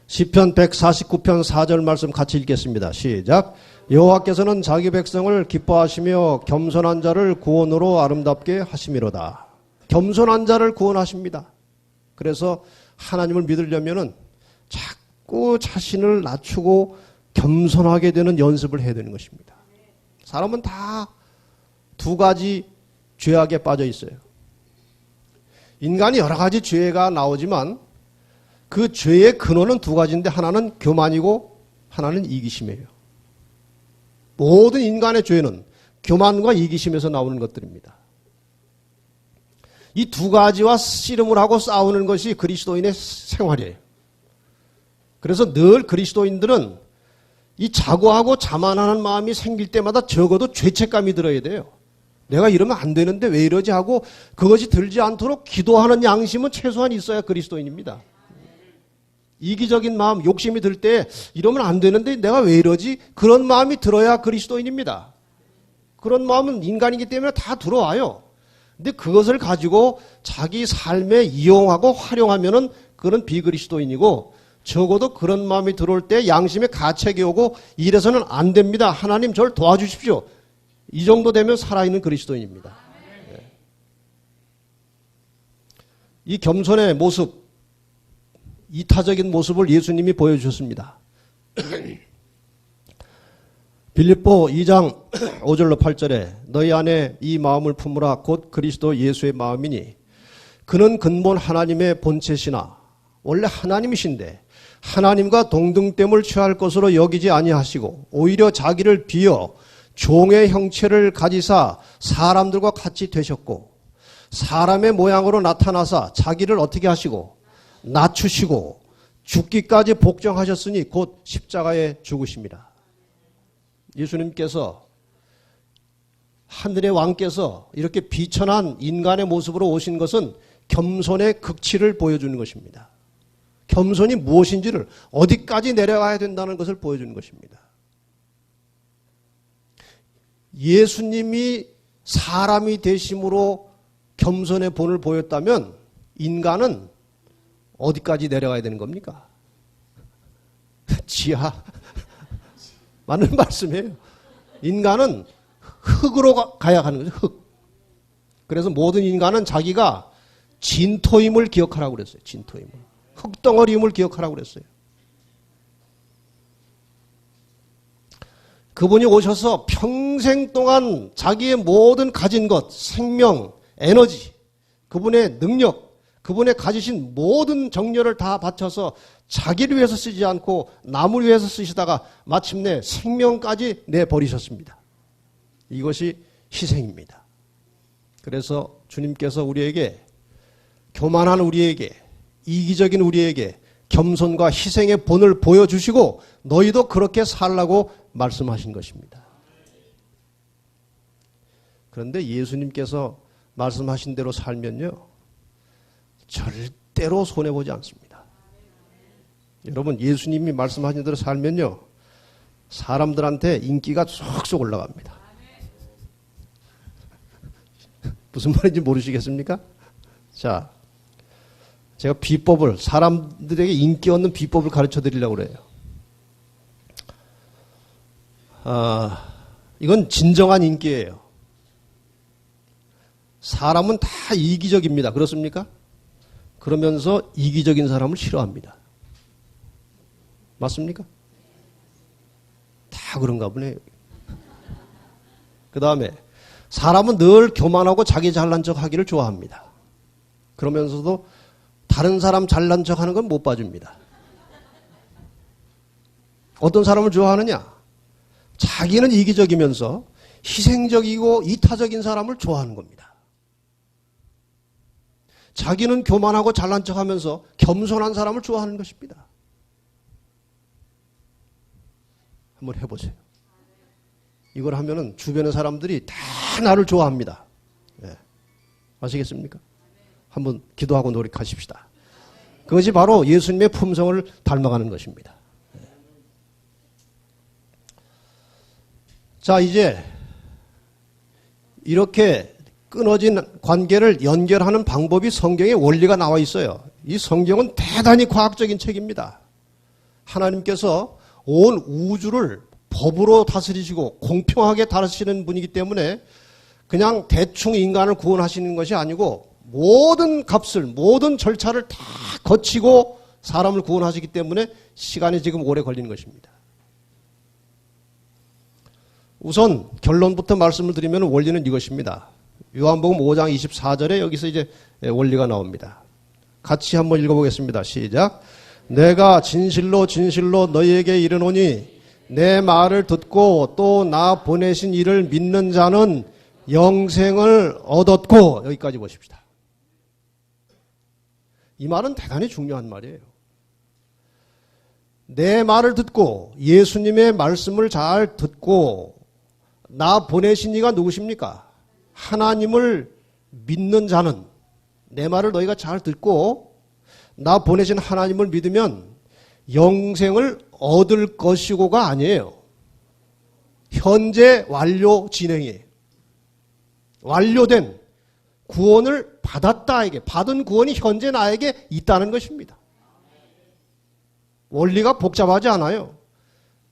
시편 149편 4절 말씀 같이 읽겠습니다. 시작. 여호와께서는 자기 백성을 기뻐하시며 겸손한 자를 구원으로 아름답게 하심이로다. 겸손한 자를 구원하십니다. 그래서 하나님을 믿으려면은 자꾸 자신을 낮추고 겸손하게 되는 연습을 해야 되는 것입니다. 사람은 다 두 가지 죄악에 빠져 있어요. 인간이 여러 가지 죄가 나오지만 그 죄의 근원은 두 가지인데 하나는 교만이고 하나는 이기심이에요. 모든 인간의 죄는 교만과 이기심에서 나오는 것들입니다. 이 두 가지와 씨름을 하고 싸우는 것이 그리스도인의 생활이에요. 그래서 늘 그리스도인들은 이 자고하고 자만하는 마음이 생길 때마다 적어도 죄책감이 들어야 돼요. 내가 이러면 안 되는데 왜 이러지 하고 그것이 들지 않도록 기도하는 양심은 최소한 있어야 그리스도인입니다. 이기적인 마음, 욕심이 들 때 이러면 안 되는데 내가 왜 이러지? 그런 마음이 들어야 그리스도인입니다. 그런 마음은 인간이기 때문에 다 들어와요. 근데 그것을 가지고 자기 삶에 이용하고 활용하면은 그건 비그리스도인이고, 적어도 그런 마음이 들어올 때 양심의 가책이 오고 이래서는 안 됩니다. 하나님 저를 도와주십시오. 이 정도 되면 살아있는 그리스도인입니다. 네. 이 겸손의 모습, 이타적인 모습을 예수님이 보여주셨습니다. 빌립보 2장 5절로 8절에 너희 안에 이 마음을 품으라 곧 그리스도 예수의 마음이니 그는 근본 하나님의 본체시나 원래 하나님이신데 하나님과 동등됨을 취할 것으로 여기지 아니하시고 오히려 자기를 비어 종의 형체를 가지사 사람들과 같이 되셨고 사람의 모양으로 나타나사 자기를 어떻게 하시고 낮추시고 죽기까지 복종하셨으니 곧 십자가에 죽으십니다. 예수님께서 하늘의 왕께서 이렇게 비천한 인간의 모습으로 오신 것은 겸손의 극치를 보여주는 것입니다. 겸손이 무엇인지를 어디까지 내려가야 된다는 것을 보여주는 것입니다. 예수님이 사람이 되심으로 겸손의 본을 보였다면 인간은 어디까지 내려가야 되는 겁니까? 지하. 맞는 말씀이에요. 인간은 흙으로 가야 하는 거죠. 흙. 그래서 모든 인간은 자기가 진토임을 기억하라고 그랬어요. 진토임을. 흙덩어리임을 기억하라고 그랬어요. 그분이 오셔서 평생 동안 자기의 모든 가진 것, 생명, 에너지, 그분의 능력, 그분의 가지신 모든 정열을 다 바쳐서 자기를 위해서 쓰지 않고 남을 위해서 쓰시다가 마침내 생명까지 내버리셨습니다. 이것이 희생입니다. 그래서 주님께서 우리에게, 교만한 우리에게, 이기적인 우리에게 겸손과 희생의 본을 보여주시고 너희도 그렇게 살라고 말씀하신 것입니다. 그런데 예수님께서 말씀하신 대로 살면요, 절대로 손해보지 않습니다. 여러분, 예수님이 말씀하신 대로 살면요, 사람들한테 인기가 쏙쏙 올라갑니다. 무슨 말인지 모르시겠습니까? 자, 제가 비법을, 사람들에게 인기 얻는 비법을 가르쳐 드리려고 그래요. 이건 진정한 인기예요. 사람은 다 이기적입니다. 그렇습니까? 그러면서 이기적인 사람을 싫어합니다. 맞습니까? 다 그런가 보네요. 그 다음에 사람은 늘 교만하고 자기 잘난 척 하기를 좋아합니다. 그러면서도 다른 사람 잘난 척 하는 건 못 봐줍니다. 어떤 사람을 좋아하느냐? 자기는 이기적이면서 희생적이고 이타적인 사람을 좋아하는 겁니다. 자기는 교만하고 잘난 척하면서 겸손한 사람을 좋아하는 것입니다. 한번 해보세요. 이걸 하면은 주변의 사람들이 다 나를 좋아합니다. 네. 아시겠습니까? 한번 기도하고 노력하십시다. 그것이 바로 예수님의 품성을 닮아가는 것입니다. 네. 자, 이제 이렇게 끊어진 관계를 연결하는 방법이 성경에 원리가 나와 있어요. 이 성경은 대단히 과학적인 책입니다. 하나님께서 온 우주를 법으로 다스리시고 공평하게 다스리시는 분이기 때문에 그냥 대충 인간을 구원하시는 것이 아니고 모든 값을, 모든 절차를 다 거치고 사람을 구원하시기 때문에 시간이 지금 오래 걸리는 것입니다. 우선 결론부터 말씀을 드리면 원리는 이것입니다. 요한복음 5장 24절에 여기서 이제 원리가 나옵니다. 같이 한번 읽어보겠습니다. 시작. 내가 진실로 진실로 너희에게 이르노니 내 말을 듣고 또 나 보내신 이를 믿는 자는 영생을 얻었고, 여기까지 보십시다. 이 말은 대단히 중요한 말이에요. 내 말을 듣고 예수님의 말씀을 잘 듣고 나 보내신 이가 누구십니까? 하나님을 믿는 자는, 내 말을 너희가 잘 듣고 나 보내신 하나님을 믿으면 영생을 얻을 것이고가 아니에요. 현재 완료 진행이에요. 완료된 구원을 받았다, 이게 받은 구원이 현재 나에게 있다는 것입니다. 원리가 복잡하지 않아요.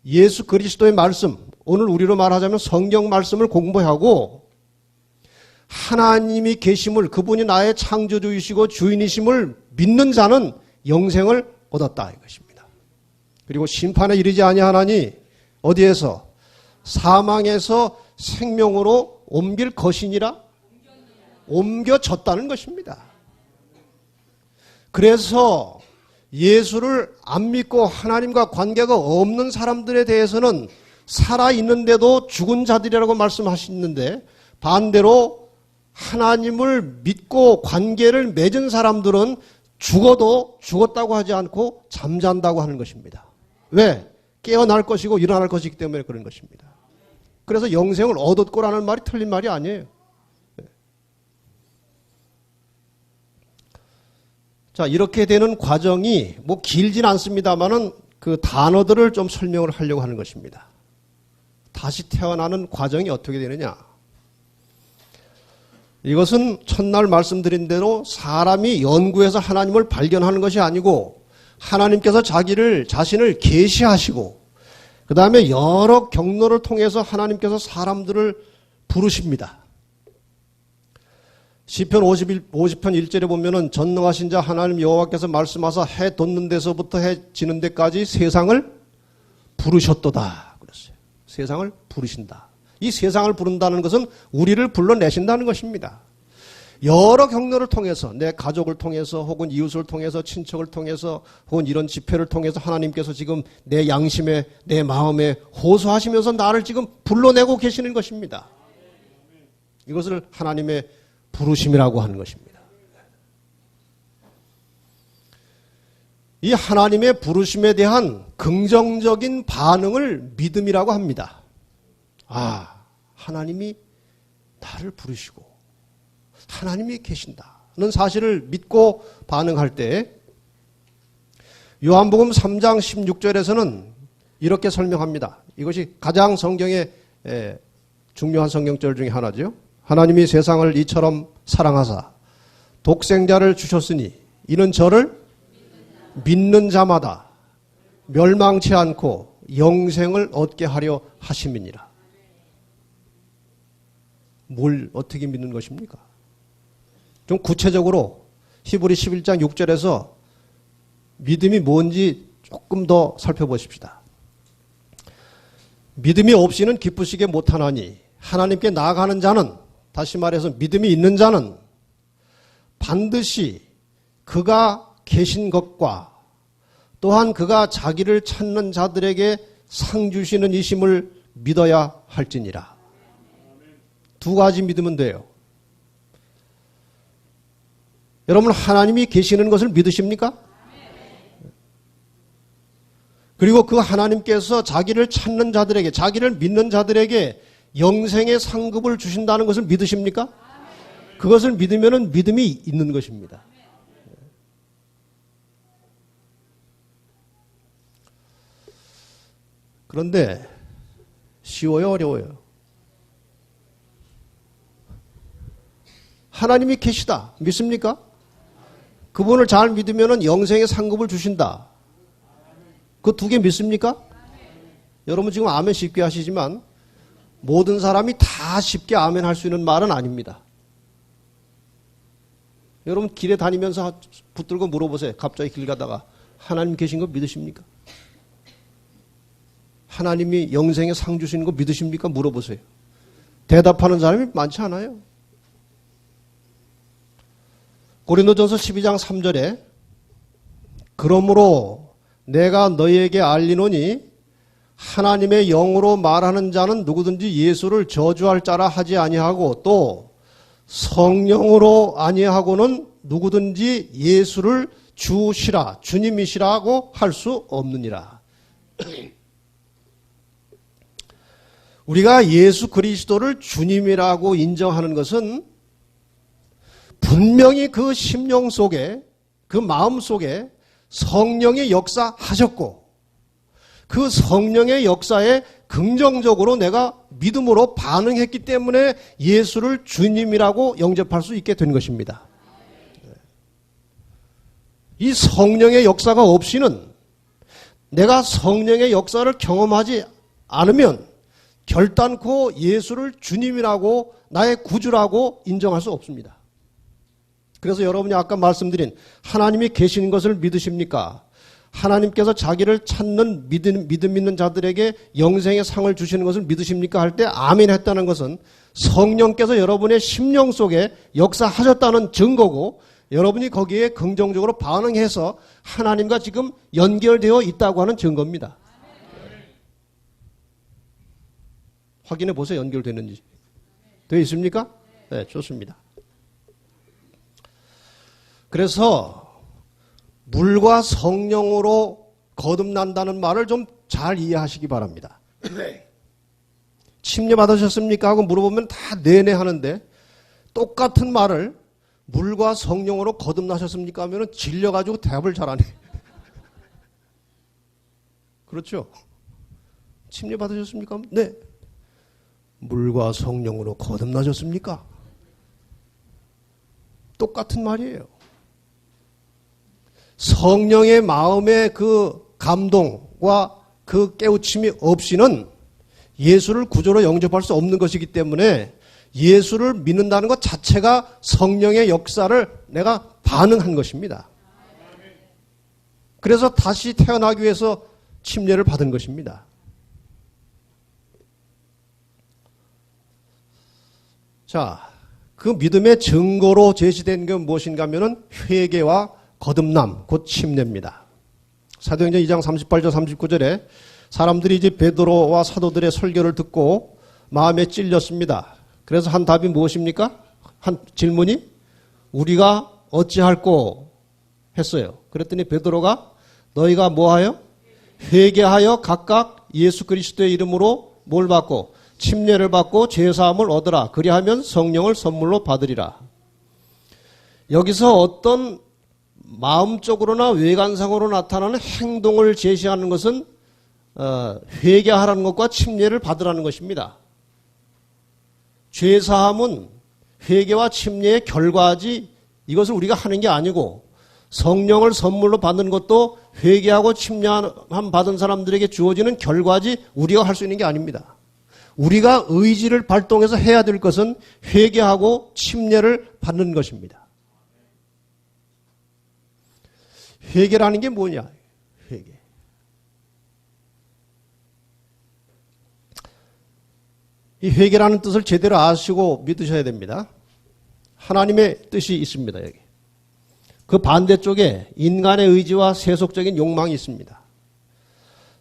예수 그리스도의 말씀, 오늘 우리로 말하자면 성경 말씀을 공부하고 하나님이 계심을, 그분이 나의 창조주이시고 주인이심을 믿는 자는 영생을 얻었다 이것입니다. 그리고 심판에 이르지 아니하나니 어디에서? 사망에서 생명으로 옮길 것이니라? 옮겨졌다는 것입니다. 그래서 예수를 안 믿고 하나님과 관계가 없는 사람들에 대해서는 살아있는데도 죽은 자들이라고 말씀하시는데, 반대로 하나님을 믿고 관계를 맺은 사람들은 죽어도 죽었다고 하지 않고 잠잔다고 하는 것입니다. 왜? 깨어날 것이고 일어날 것이기 때문에 그런 것입니다. 그래서 영생을 얻었고라는 말이 틀린 말이 아니에요. 자, 이렇게 되는 과정이 뭐 길진 않습니다만은 그 단어들을 좀 설명을 하려고 하는 것입니다. 다시 태어나는 과정이 어떻게 되느냐? 이것은 첫날 말씀드린 대로 사람이 연구해서 하나님을 발견하는 것이 아니고 하나님께서 자신을 계시하시고 그 다음에 여러 경로를 통해서 하나님께서 사람들을 부르십니다. 시편 50편 1절에 보면은 전능하신 자 하나님 여호와께서 말씀하사 해 돋는 데서부터 해 지는 데까지 세상을 부르셨도다 그랬어요. 세상을 부르신다. 이 세상을 부른다는 것은 우리를 불러내신다는 것입니다. 여러 경로를 통해서, 내 가족을 통해서 혹은 이웃을 통해서 친척을 통해서 혹은 이런 집회를 통해서 하나님께서 지금 내 양심에 내 마음에 호소하시면서 나를 지금 불러내고 계시는 것입니다. 이것을 하나님의 부르심이라고 하는 것입니다. 이 하나님의 부르심에 대한 긍정적인 반응을 믿음이라고 합니다. 아, 하나님이 나를 부르시고 하나님이 계신다는 사실을 믿고 반응할 때 요한복음 3장 16절에서는 이렇게 설명합니다. 이것이 가장 성경의 중요한 성경절 중에 하나죠. 하나님이 세상을 이처럼 사랑하사 독생자를 주셨으니 이는 저를 믿는 자마다 멸망치 않고 영생을 얻게 하려 하심이니라. 뭘 어떻게 믿는 것입니까? 좀 구체적으로 히브리 11장 6절에서 믿음이 뭔지 조금 더 살펴보십시다. 믿음이 없이는 기쁘시게 못하나니 하나님께 나아가는 자는, 다시 말해서 믿음이 있는 자는 반드시 그가 계신 것과 또한 그가 자기를 찾는 자들에게 상 주시는 이심을 믿어야 할지니라. 두 가지 믿으면 돼요. 여러분, 하나님이 계시는 것을 믿으십니까? 그리고 그 하나님께서 자기를 찾는 자들에게, 자기를 믿는 자들에게 영생의 상급을 주신다는 것을 믿으십니까? 그것을 믿으면 믿음이 있는 것입니다. 그런데 쉬워요, 어려워요? 하나님이 계시다. 믿습니까? 그분을 잘 믿으면 영생의 상급을 주신다. 그 두 개 믿습니까? 여러분 지금 아멘 쉽게 하시지만 모든 사람이 다 쉽게 아멘 할 수 있는 말은 아닙니다. 여러분 길에 다니면서 붙들고 물어보세요. 갑자기 길 가다가 하나님 계신 거 믿으십니까? 하나님이 영생의 상 주시는 거 믿으십니까? 물어보세요. 대답하는 사람이 많지 않아요. 고린도전서 12장 3절에 그러므로 내가 너희에게 알리노니 하나님의 영으로 말하는 자는 누구든지 예수를 저주할 자라 하지 아니하고 또 성령으로 아니하고는 누구든지 예수를 주시라 주님이시라고 할 수 없느니라. 우리가 예수 그리스도를 주님이라고 인정하는 것은 분명히 그 심령 속에, 그 마음 속에 성령이 역사하셨고 그 성령의 역사에 긍정적으로 내가 믿음으로 반응했기 때문에 예수를 주님이라고 영접할 수 있게 된 것입니다. 이 성령의 역사가 없이는 내가 성령의 역사를 경험하지 않으면 결단코 예수를 주님이라고 나의 구주라고 인정할 수 없습니다. 그래서 여러분이 아까 말씀드린 하나님이 계신 것을 믿으십니까? 하나님께서 자기를 찾는 믿음 있는 자들에게 영생의 상을 주시는 것을 믿으십니까? 할 때 아멘 했다는 것은 성령께서 여러분의 심령 속에 역사하셨다는 증거고 여러분이 거기에 긍정적으로 반응해서 하나님과 지금 연결되어 있다고 하는 증거입니다. 확인해 보세요. 연결되는지. 되어 있습니까? 네, 좋습니다. 그래서 물과 성령으로 거듭난다는 말을 좀 잘 이해하시기 바랍니다. 침례 받으셨습니까? 하고 물어보면 다 네네 하는데 똑같은 말을 물과 성령으로 거듭나셨습니까? 하면 질려가지고 대답을 잘 안 해. 그렇죠? 침례 받으셨습니까? 네. 물과 성령으로 거듭나셨습니까? 똑같은 말이에요. 성령의 마음의 그 감동과 그 깨우침이 없이는 예수를 구조로 영접할 수 없는 것이기 때문에 예수를 믿는다는 것 자체가 성령의 역사를 내가 반응한 것입니다. 그래서 다시 태어나기 위해서 침례를 받은 것입니다. 자, 그 믿음의 증거로 제시된 게 무엇인가 하면은 회개와 거듭남, 곧 침례입니다. 사도행전 2장 38절 39절에 사람들이 이제 베드로와 사도들의 설교를 듣고 마음에 찔렸습니다. 그래서 한 답이 무엇입니까? 한 질문이 우리가 어찌할꼬 했어요. 그랬더니 베드로가 너희가 뭐하여? 회개하여 각각 예수 그리스도의 이름으로 뭘 받고? 침례를 받고 죄사함을 얻으라. 그리하면 성령을 선물로 받으리라. 여기서 어떤 마음적으로나 외관상으로 나타나는 행동을 제시하는 것은 회개하라는 것과 침례를 받으라는 것입니다. 죄사함은 회개와 침례의 결과지 이것을 우리가 하는 게 아니고 성령을 선물로 받는 것도 회개하고 침례함 받은 사람들에게 주어지는 결과지 우리가 할 수 있는 게 아닙니다. 우리가 의지를 발동해서 해야 될 것은 회개하고 침례를 받는 것입니다. 회개라는 게 뭐냐? 회개. 이 회개라는 뜻을 제대로 아시고 믿으셔야 됩니다. 하나님의 뜻이 있습니다. 여기. 그 반대쪽에 인간의 의지와 세속적인 욕망이 있습니다.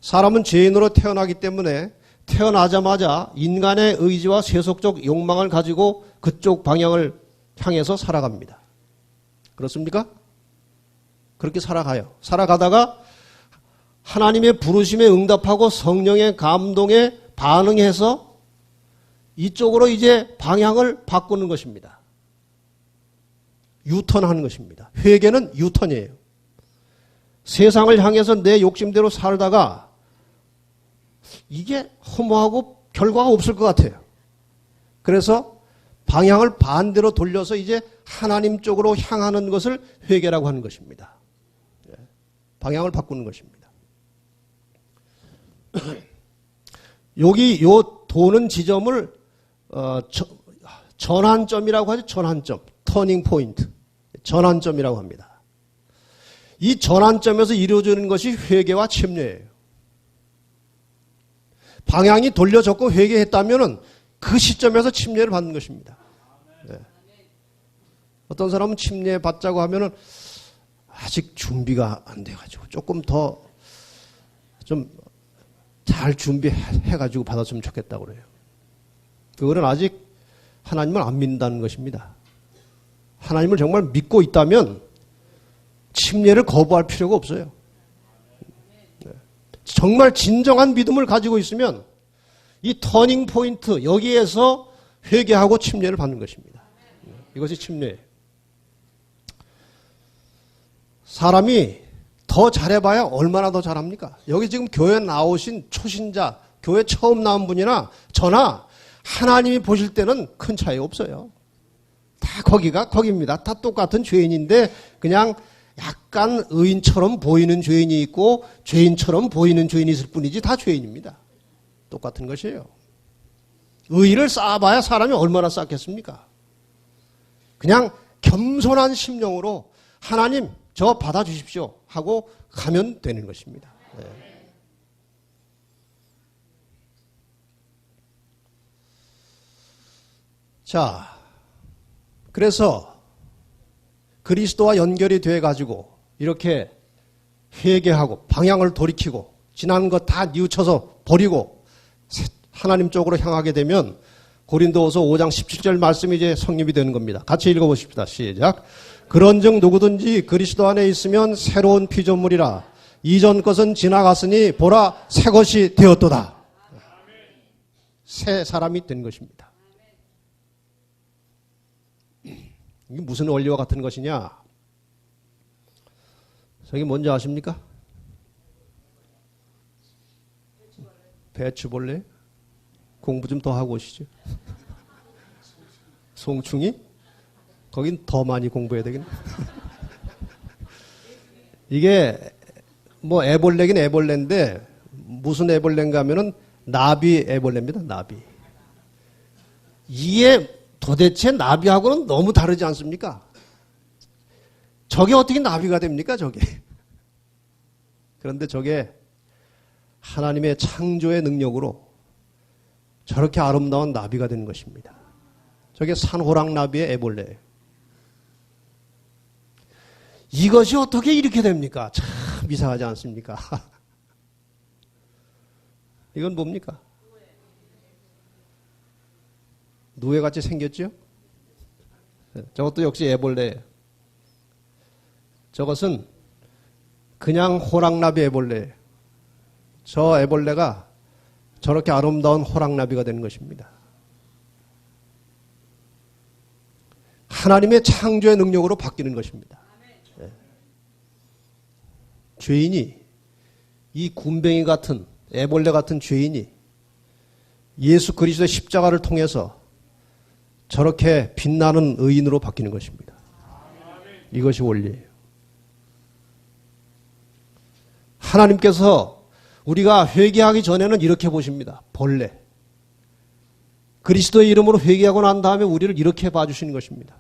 사람은 죄인으로 태어나기 때문에 태어나자마자 인간의 의지와 세속적 욕망을 가지고 그쪽 방향을 향해서 살아갑니다. 그렇습니까? 그렇게 살아가요. 살아가다가 하나님의 부르심에 응답하고 성령의 감동에 반응해서 이쪽으로 이제 방향을 바꾸는 것입니다. 유턴하는 것입니다. 회개는 유턴이에요. 세상을 향해서 내 욕심대로 살다가 이게 허무하고 결과가 없을 것 같아요. 그래서 방향을 반대로 돌려서 이제 하나님 쪽으로 향하는 것을 회개라고 하는 것입니다. 방향을 바꾸는 것입니다. 여기 요 도는 지점을 전환점이라고 하죠. 전환점, 터닝 포인트, 전환점이라고 합니다. 이 전환점에서 이루어지는 것이 회개와 침례예요. 방향이 돌려졌고 회개했다면은 그 시점에서 침례를 받는 것입니다. 네. 어떤 사람은 침례 받자고 하면은 아직 준비가 안 돼가지고 조금 더 좀 잘 준비해가지고 받았으면 좋겠다고 그래요. 그거는 아직 하나님을 안 믿는다는 것입니다. 하나님을 정말 믿고 있다면 침례를 거부할 필요가 없어요. 네. 정말 진정한 믿음을 가지고 있으면 이 터닝 포인트 여기에서 회개하고 침례를 받는 것입니다. 이것이 침례예요. 사람이 더 잘해봐야 얼마나 더 잘합니까? 여기 지금 교회 나오신 초신자, 교회 처음 나온 분이나 저나 하나님이 보실 때는 큰 차이 없어요. 다 거기가 거기입니다. 다 똑같은 죄인인데 그냥 약간 의인처럼 보이는 죄인이 있고 죄인처럼 보이는 죄인이 있을 뿐이지 다 죄인입니다. 똑같은 것이에요. 의의를 쌓아봐야 사람이 얼마나 쌓겠습니까? 그냥 겸손한 심령으로 하나님 저 받아주십시오 하고 가면 되는 것입니다. 네. 자, 그래서 그리스도와 연결이 돼 가지고 이렇게 회개하고 방향을 돌이키고 지난 것 다 뉘우쳐서 버리고 하나님 쪽으로 향하게 되면 고린도후서 5장 17절 말씀이 이제 성립이 되는 겁니다. 같이 읽어보십시다. 시작. 그런즉 누구든지 그리스도 안에 있으면 새로운 피조물이라 이전 것은 지나갔으니 보라 새 것이 되었도다. 새 사람이 된 것입니다. 이게 무슨 원리와 같은 것이냐? 저기 뭔지 아십니까? 배추벌레? 공부 좀 더 하고 오시죠. 송충이? 거긴 더 많이 공부해야 되겠네. 이게 뭐 애벌레긴 애벌레인데 무슨 애벌레인가 하면은 나비 애벌레입니다. 나비. 이게 도대체 나비하고는 너무 다르지 않습니까? 저게 어떻게 나비가 됩니까? 저게. 그런데 저게 하나님의 창조의 능력으로 저렇게 아름다운 나비가 되는 것입니다. 저게 산호랑나비의 애벌레예요. 이것이 어떻게 이렇게 됩니까? 참 이상하지 않습니까? 이건 뭡니까? 누에같이 생겼죠? 저것도 역시 애벌레예요. 저것은 그냥 호랑나비 애벌레예요. 저 애벌레가 저렇게 아름다운 호랑나비가 되는 것입니다. 하나님의 창조의 능력으로 바뀌는 것입니다. 네. 죄인이 이 굼벵이 같은 애벌레 같은 죄인이 예수 그리스도의 십자가를 통해서 저렇게 빛나는 의인으로 바뀌는 것입니다. 이것이 원리예요. 하나님께서 우리가 회개하기 전에는 이렇게 보십니다. 벌레. 그리스도의 이름으로 회개하고 난 다음에 우리를 이렇게 봐주시는 것입니다.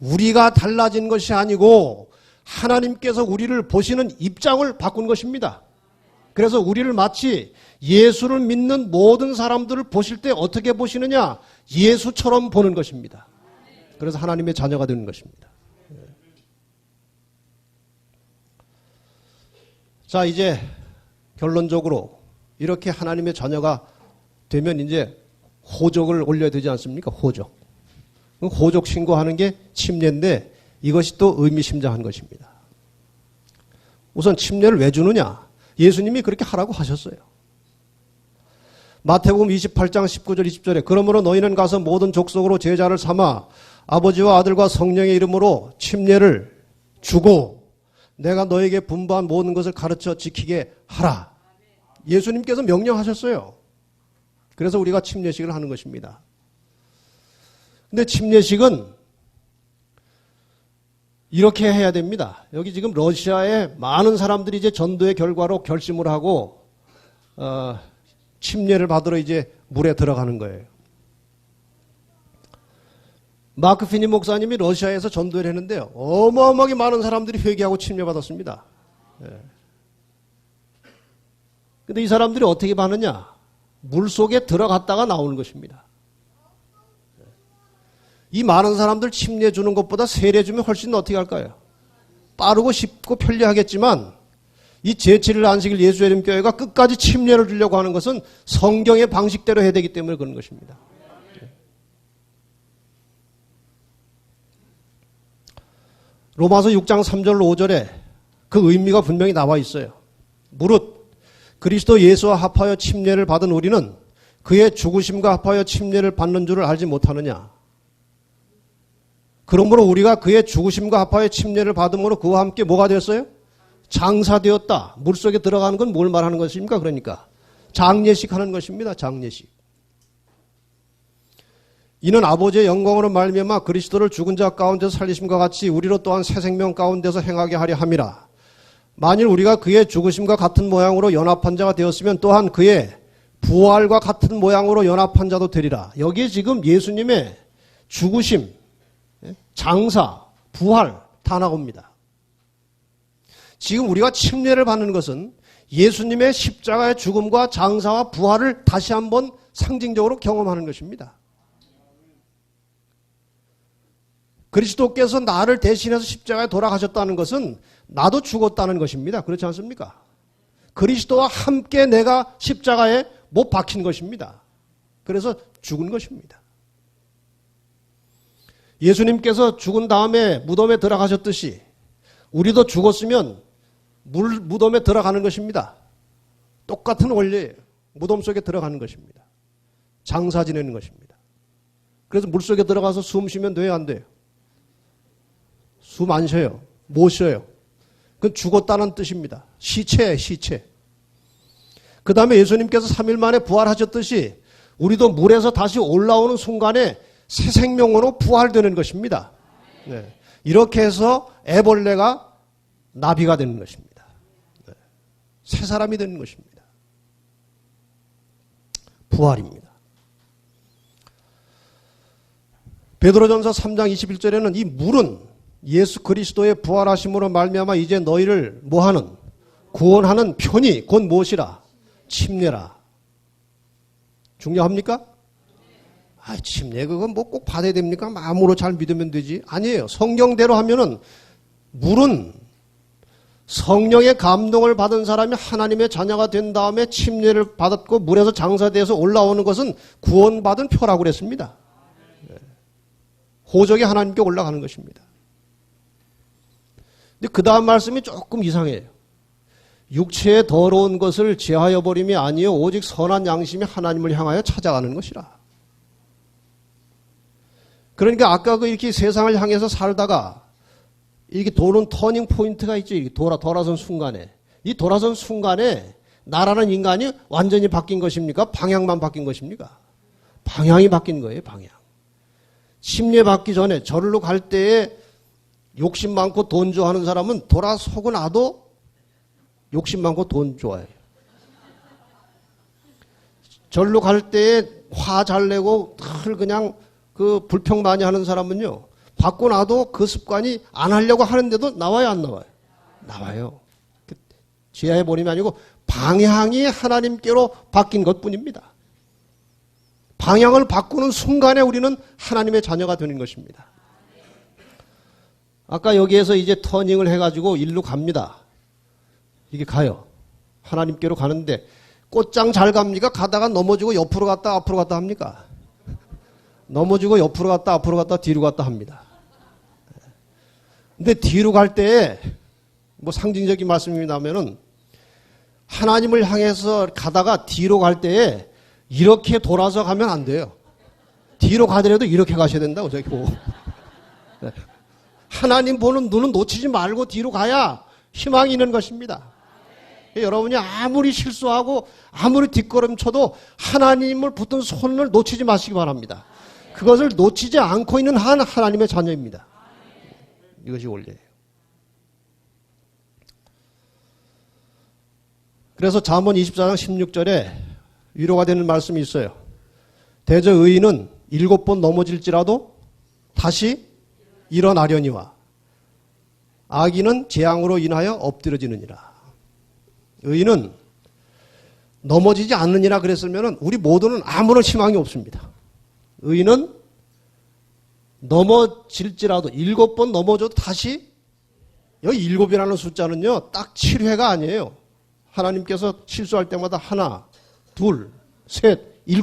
우리가 달라진 것이 아니고 하나님께서 우리를 보시는 입장을 바꾼 것입니다. 그래서 우리를 마치 예수를 믿는 모든 사람들을 보실 때 어떻게 보시느냐? 예수처럼 보는 것입니다. 그래서 하나님의 자녀가 되는 것입니다. 자, 이제 결론적으로 이렇게 하나님의 자녀가 되면 이제 호적을 올려야 되지 않습니까? 호적. 호적 신고하는 게 침례인데 이것이 또 의미심장한 것입니다. 우선 침례를 왜 주느냐? 예수님이 그렇게 하라고 하셨어요. 마태복음 28장 19절 20절에 그러므로 너희는 가서 모든 족속으로 제자를 삼아 아버지와 아들과 성령의 이름으로 침례를 주고 내가 너에게 분부한 모든 것을 가르쳐 지키게 하라. 예수님께서 명령하셨어요. 그래서 우리가 침례식을 하는 것입니다. 근데 침례식은 이렇게 해야 됩니다. 여기 지금 러시아에 많은 사람들이 이제 전도의 결과로 결심을 하고 침례를 받으러 이제 물에 들어가는 거예요. 마크 피니 목사님이 러시아에서 전도를 했는데요. 어마어마하게 많은 사람들이 회개하고 침례받았습니다. 근데 이 사람들이 어떻게 받느냐? 물 속에 들어갔다가 나오는 것입니다. 이 많은 사람들 침례 주는 것보다 세례 주면 훨씬 어떻게 할까요? 빠르고 쉽고 편리하겠지만 이 제7일 안식일 예수의 이름 교회가 끝까지 침례를 주려고 하는 것은 성경의 방식대로 해야 되기 때문에 그런 것입니다. 로마서 6장 3절 5절에 그 의미가 분명히 나와 있어요. 무릇 그리스도 예수와 합하여 침례를 받은 우리는 그의 죽으심과 합하여 침례를 받는 줄을 알지 못하느냐. 그러므로 우리가 그의 죽으심과 합하여 침례를 받음으로 그와 함께 뭐가 되었어요? 장사되었다. 물속에 들어가는 건 뭘 말하는 것입니까? 그러니까 장례식 하는 것입니다. 장례식. 이는 아버지의 영광으로 말미암아 그리스도를 죽은 자 가운데서 살리심과 같이 우리로 또한 새 생명 가운데서 행하게 하려 함이라. 만일 우리가 그의 죽으심과 같은 모양으로 연합한 자가 되었으면 또한 그의 부활과 같은 모양으로 연합한 자도 되리라. 여기에 지금 예수님의 죽으심, 장사, 부활 다 나옵니다. 지금 우리가 침례를 받는 것은 예수님의 십자가의 죽음과 장사와 부활을 다시 한번 상징적으로 경험하는 것입니다. 그리스도께서 나를 대신해서 십자가에 돌아가셨다는 것은 나도 죽었다는 것입니다. 그렇지 않습니까? 그리스도와 함께 내가 십자가에 못 박힌 것입니다. 그래서 죽은 것입니다. 예수님께서 죽은 다음에 무덤에 들어가셨듯이 우리도 죽었으면 무덤에 들어가는 것입니다. 똑같은 원리예요. 무덤 속에 들어가는 것입니다. 장사 지내는 것입니다. 그래서 물속에 들어가서 숨 쉬면 돼요, 안 돼요? 숨 안 쉬어요. 못 쉬어요. 그건 죽었다는 뜻입니다. 시체예요, 시체. 그 다음에 예수님께서 3일 만에 부활하셨듯이 우리도 물에서 다시 올라오는 순간에 새 생명으로 부활되는 것입니다. 네. 이렇게 해서 애벌레가 나비가 되는 것입니다. 네. 새 사람이 되는 것입니다. 부활입니다. 베드로전서 3장 21절에는 이 물은 예수 그리스도의 부활하심으로 말미암아 이제 너희를 뭐하는? 구원하는 편이 곧 무엇이라? 침례라. 중요합니까? 침례 그건 뭐 꼭 받아야 됩니까? 마음으로 잘 믿으면 되지. 아니에요. 성경대로 하면은 물은 성령의 감동을 받은 사람이 하나님의 자녀가 된 다음에 침례를 받았고 물에서 장사돼서 올라오는 것은 구원받은 표라고 그랬습니다. 호적이 하나님께 올라가는 것입니다. 근데 그 다음 말씀이 조금 이상해요. 육체의 더러운 것을 제하여 버림이 아니요 오직 선한 양심이 하나님을 향하여 찾아가는 것이라. 그러니까 아까 이렇게 세상을 향해서 살다가 이렇게 도는 터닝 포인트가 있죠. 이렇게 돌아선 순간에. 이 돌아선 순간에 나라는 인간이 완전히 바뀐 것입니까? 방향만 바뀐 것입니까? 방향이 바뀐 거예요, 방향. 침례 받기 전에 절로 갈 때에 욕심 많고 돈 좋아하는 사람은 돌아서고 나도 욕심 많고 돈 좋아해요. 절로 갈 때에 화 잘 내고 늘 그냥 그 불평 많이 하는 사람은요, 받고 나도 그 습관이 안 하려고 하는데도 나와요, 안 나와요? 나와요. 제하해버림이 아니고 방향이 하나님께로 바뀐 것 뿐입니다. 방향을 바꾸는 순간에 우리는 하나님의 자녀가 되는 것입니다. 아까 여기에서 이제 터닝을 해가지고 일로 갑니다. 이게 가요. 하나님께로 가는데 꽃장 잘 갑니까? 가다가 넘어지고 옆으로 갔다 앞으로 갔다 합니까? 넘어지고 옆으로 갔다 앞으로 갔다 뒤로 갔다 합니다. 근데 뒤로 갈 때 뭐 상징적인 말씀이라면은 하나님을 향해서 가다가 뒤로 갈 때에 이렇게 돌아서 가면 안 돼요. 뒤로 가더라도 이렇게 가셔야 된다고 저기 보고. 하나님 보는 눈은 놓치지 말고 뒤로 가야 희망이 있는 것입니다. 여러분이 아무리 실수하고 아무리 뒷걸음 쳐도 하나님을 붙든 손을 놓치지 마시기 바랍니다. 그것을 놓치지 않고 있는 한 하나님의 자녀입니다. 이것이 원리예요. 그래서 잠언 24장 16절에 위로가 되는 말씀이 있어요. 대저 의인은 7번 넘어질지라도 다시 일어나려니와 악인은 재앙으로 인하여 엎드려지느니라. 의인은 넘어지지 않느니라 그랬으면 우리 모두는 아무런 희망이 없습니다. 의인은 넘어질지라도 7번 넘어져도 다시, 여기 7이라는 숫자는요 딱 7회가 아니에요. 하나님께서 실수할 때마다 하나, 둘, 셋, 7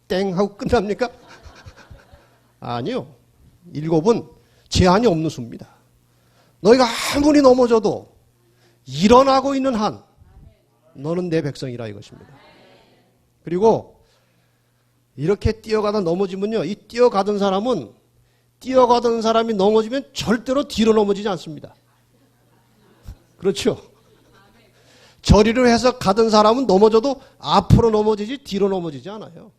땡 하고 끝납니까? 아니요. 7은 제한이 없는 수입니다. 너희가 아무리 넘어져도 일어나고 있는 한 너는 내 백성이라 이것입니다. 그리고 이렇게 뛰어가다 넘어지면요, 이 뛰어가던 사람이 넘어지면 절대로 뒤로 넘어지지 않습니다. 그렇죠? 저리로 해서 가던 사람은 넘어져도 앞으로 넘어지지 뒤로 넘어지지 않아요.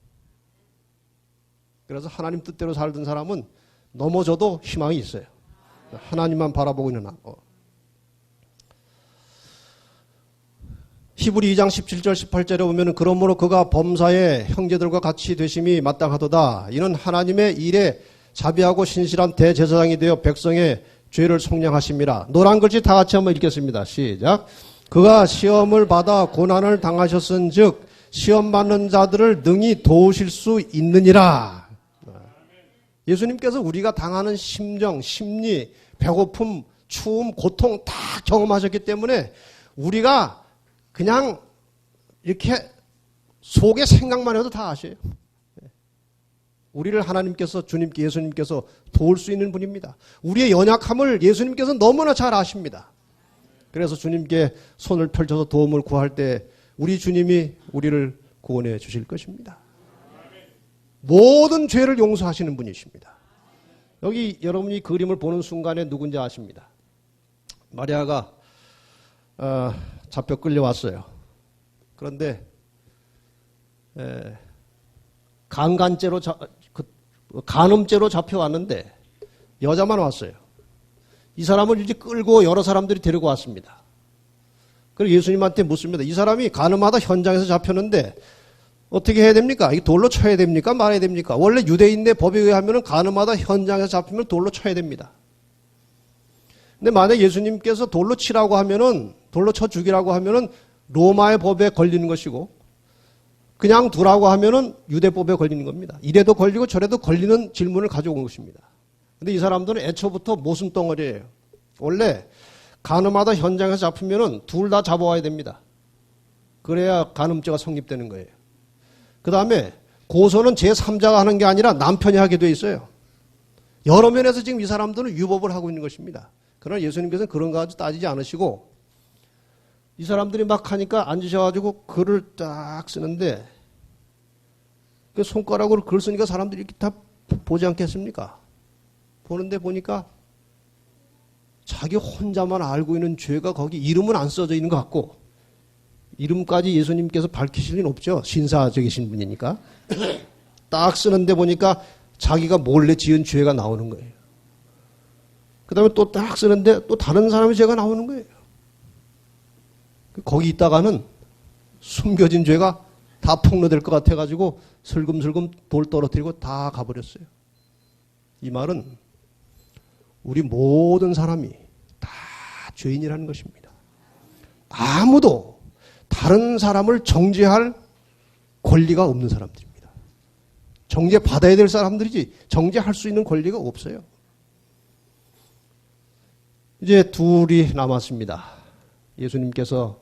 그래서 하나님 뜻대로 살던 사람은 넘어져도 희망이 있어요. 하나님만 바라보고 있는 한. 히브리 2장 17절 18절에 보면 그러므로 그가 범사의 형제들과 같이 되심이 마땅하도다. 이는 하나님의 일에 자비하고 신실한 대제사장이 되어 백성의 죄를 속량하심이라. 노란 글씨 다 같이 한번 읽겠습니다. 시작. 그가 시험을 받아 고난을 당하셨은즉 시험 받는 자들을 능히 도우실 수 있느니라. 예수님께서 우리가 당하는 심정, 심리, 배고픔, 추움, 고통 다 경험하셨기 때문에 우리가 그냥 이렇게 속에 생각만 해도 다 아셔요. 우리를 하나님께서, 주님께, 예수님께서 도울 수 있는 분입니다. 우리의 연약함을 예수님께서 너무나 잘 아십니다. 그래서 주님께 손을 펼쳐서 도움을 구할 때 우리 주님이 우리를 구원해 주실 것입니다. 모든 죄를 용서하시는 분이십니다. 여기 여러분이 그림을 보는 순간에 누군지 아십니다. 마리아가 잡혀 끌려왔어요. 그런데 간음죄로 잡혀왔는데 여자만 왔어요. 이 사람을 이제 끌고 여러 사람들이 데리고 왔습니다. 그리고 예수님한테 묻습니다. 이 사람이 간음하다 현장에서 잡혔는데 어떻게 해야 됩니까? 이 돌로 쳐야 됩니까? 말아야 됩니까? 원래 유대인의 법에 의하면 간음하다 현장에서 잡히면 돌로 쳐야 됩니다. 근데 만약 예수님께서 돌로 치라고 하면은, 돌로 쳐 죽이라고 하면은 로마의 법에 걸리는 것이고, 그냥 두라고 하면은 유대법에 걸리는 겁니다. 이래도 걸리고 저래도 걸리는 질문을 가져온 것입니다. 근데 이 사람들은 애초부터 모순덩어리예요. 원래 간음하다 현장에서 잡히면은 둘 다 잡아와야 됩니다. 그래야 간음죄가 성립되는 거예요. 그 다음에 고소는 제3자가 하는 게 아니라 남편이 하게 돼 있어요. 여러 면에서 지금 이 사람들은 유법을 하고 있는 것입니다. 그러나 예수님께서는 그런 거 가지고 따지지 않으시고 이 사람들이 막 하니까 앉으셔가지고 글을 딱 쓰는데 그 손가락으로 글 쓰니까 사람들이 이렇게 다 보지 않겠습니까? 보는데 보니까 자기 혼자만 알고 있는 죄가 거기 이름은 안 써져 있는 것 같고 이름까지 예수님께서 밝히실 리는 없죠. 신사적이신 분이니까. 딱 쓰는데 보니까 자기가 몰래 지은 죄가 나오는 거예요. 그 다음에 또 딱 쓰는데 또 다른 사람의 죄가 나오는 거예요. 거기 있다가는 숨겨진 죄가 다 폭로될 것 같아가지고 슬금슬금 돌 떨어뜨리고 다 가버렸어요. 이 말은 우리 모든 사람이 다 죄인이라는 것입니다. 아무도 다른 사람을 정죄할 권리가 없는 사람들입니다. 정죄받아야 될 사람들이지 정죄할 수 있는 권리가 없어요. 이제 둘이 남았습니다. 예수님께서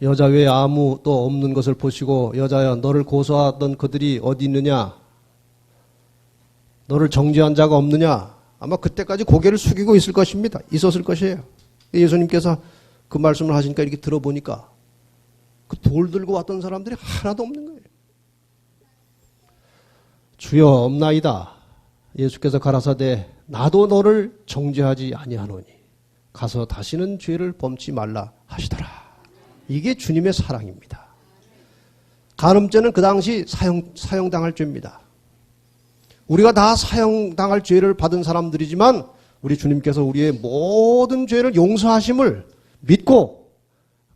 여자 외에 아무도 없는 것을 보시고 여자야 너를 고소하던 그들이 어디 있느냐? 너를 정죄한 자가 없느냐? 아마 그때까지 고개를 숙이고 있을 것입니다. 있었을 것이에요. 예수님께서 그 말씀을 하시니까 이렇게 들어보니까 그 돌 들고 왔던 사람들이 하나도 없는 거예요. 주여 없나이다. 예수께서 가라사대 나도 너를 정죄하지 아니하노니 가서 다시는 죄를 범치 말라 하시더라. 이게 주님의 사랑입니다. 간음죄는 그 당시 사형당할 죄입니다. 우리가 다 사형당할 죄를 받은 사람들이지만 우리 주님께서 우리의 모든 죄를 용서하심을 믿고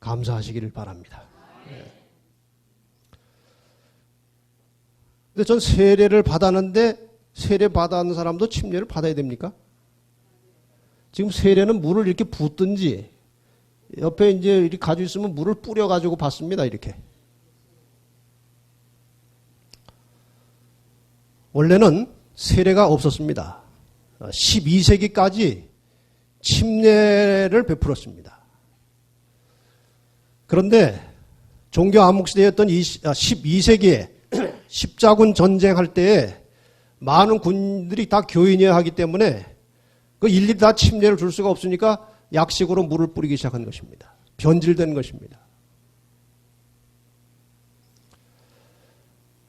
감사하시기를 바랍니다. 근데 전 세례를 받았는데 세례 받았는 사람도 침례를 받아야 됩니까? 지금 세례는 물을 이렇게 붓든지 옆에 이제 이렇게 가지고 있으면 물을 뿌려가지고 받습니다. 이렇게. 원래는 세례가 없었습니다. 12세기까지 침례를 베풀었습니다. 그런데 종교 암흑시대였던 12세기에 십자군 전쟁할 때에 많은 군들이 다 교인이어야 하기 때문에 그 일일이 다 침례를 줄 수가 없으니까 약식으로 물을 뿌리기 시작한 것입니다. 변질된 것입니다.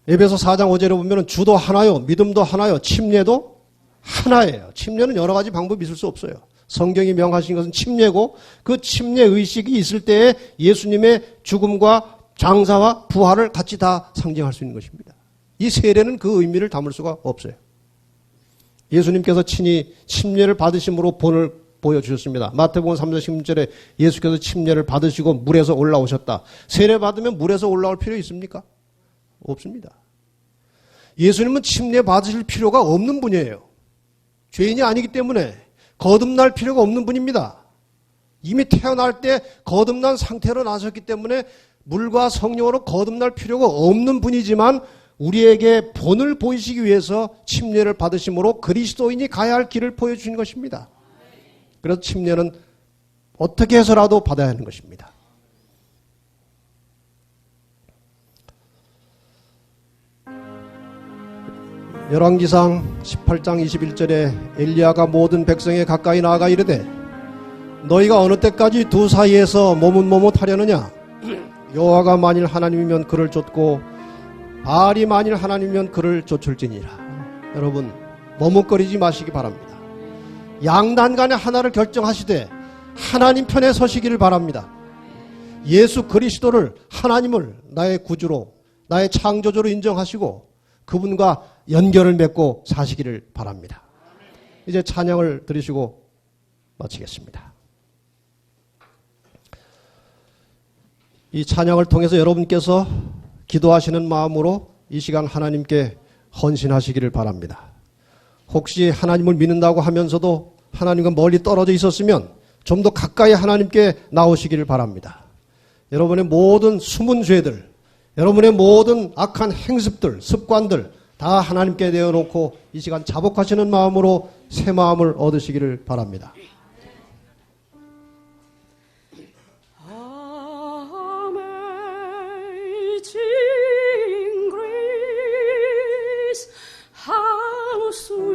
에베소 4장 5절에 보면 주도 하나요, 믿음도 하나요, 침례도 하나예요. 침례는 여러 가지 방법이 있을 수 없어요. 성경이 명하신 것은 침례고 그 침례 의식이 있을 때에 예수님의 죽음과 장사와 부활을 같이 다 상징할 수 있는 것입니다. 이 세례는 그 의미를 담을 수가 없어요. 예수님께서 친히 침례를 받으심으로 본을 보여주셨습니다. 마태복음 3장 16절에 예수께서 침례를 받으시고 물에서 올라오셨다. 세례 받으면 물에서 올라올 필요 있습니까? 없습니다. 예수님은 침례 받으실 필요가 없는 분이에요. 죄인이 아니기 때문에 거듭날 필요가 없는 분입니다. 이미 태어날 때 거듭난 상태로 나셨기 때문에 물과 성령으로 거듭날 필요가 없는 분이지만 우리에게 본을 보이시기 위해서 침례를 받으심으로 그리스도인이 가야 할 길을 보여주신 것입니다. 그래서 침례는 어떻게 해서라도 받아야 하는 것입니다. 열왕기상 18장 21절에 엘리야가 모든 백성에 가까이 나아가 이르되 너희가 어느 때까지 두 사이에서 머뭇머뭇하려느냐? 여호와가 만일 하나님이면 그를 쫓고 바알이 만일 하나님이면 그를 쫓을지니라. 여러분 머뭇거리지 마시기 바랍니다. 양단 간에 하나를 결정하시되 하나님 편에 서시기를 바랍니다. 예수 그리스도를 하나님을 나의 구주로 나의 창조주로 인정하시고 그분과 연결을 맺고 사시기를 바랍니다. 이제 찬양을 드리시고 마치겠습니다. 이 찬양을 통해서 여러분께서 기도하시는 마음으로 이 시간 하나님께 헌신하시기를 바랍니다. 혹시 하나님을 믿는다고 하면서도 하나님과 멀리 떨어져 있었으면 좀 더 가까이 하나님께 나오시기를 바랍니다. 여러분의 모든 숨은 죄들, 여러분의 모든 악한 행습들, 습관들 다 하나님께 내어놓고 이 시간 자복하시는 마음으로 새 마음을 얻으시기를 바랍니다.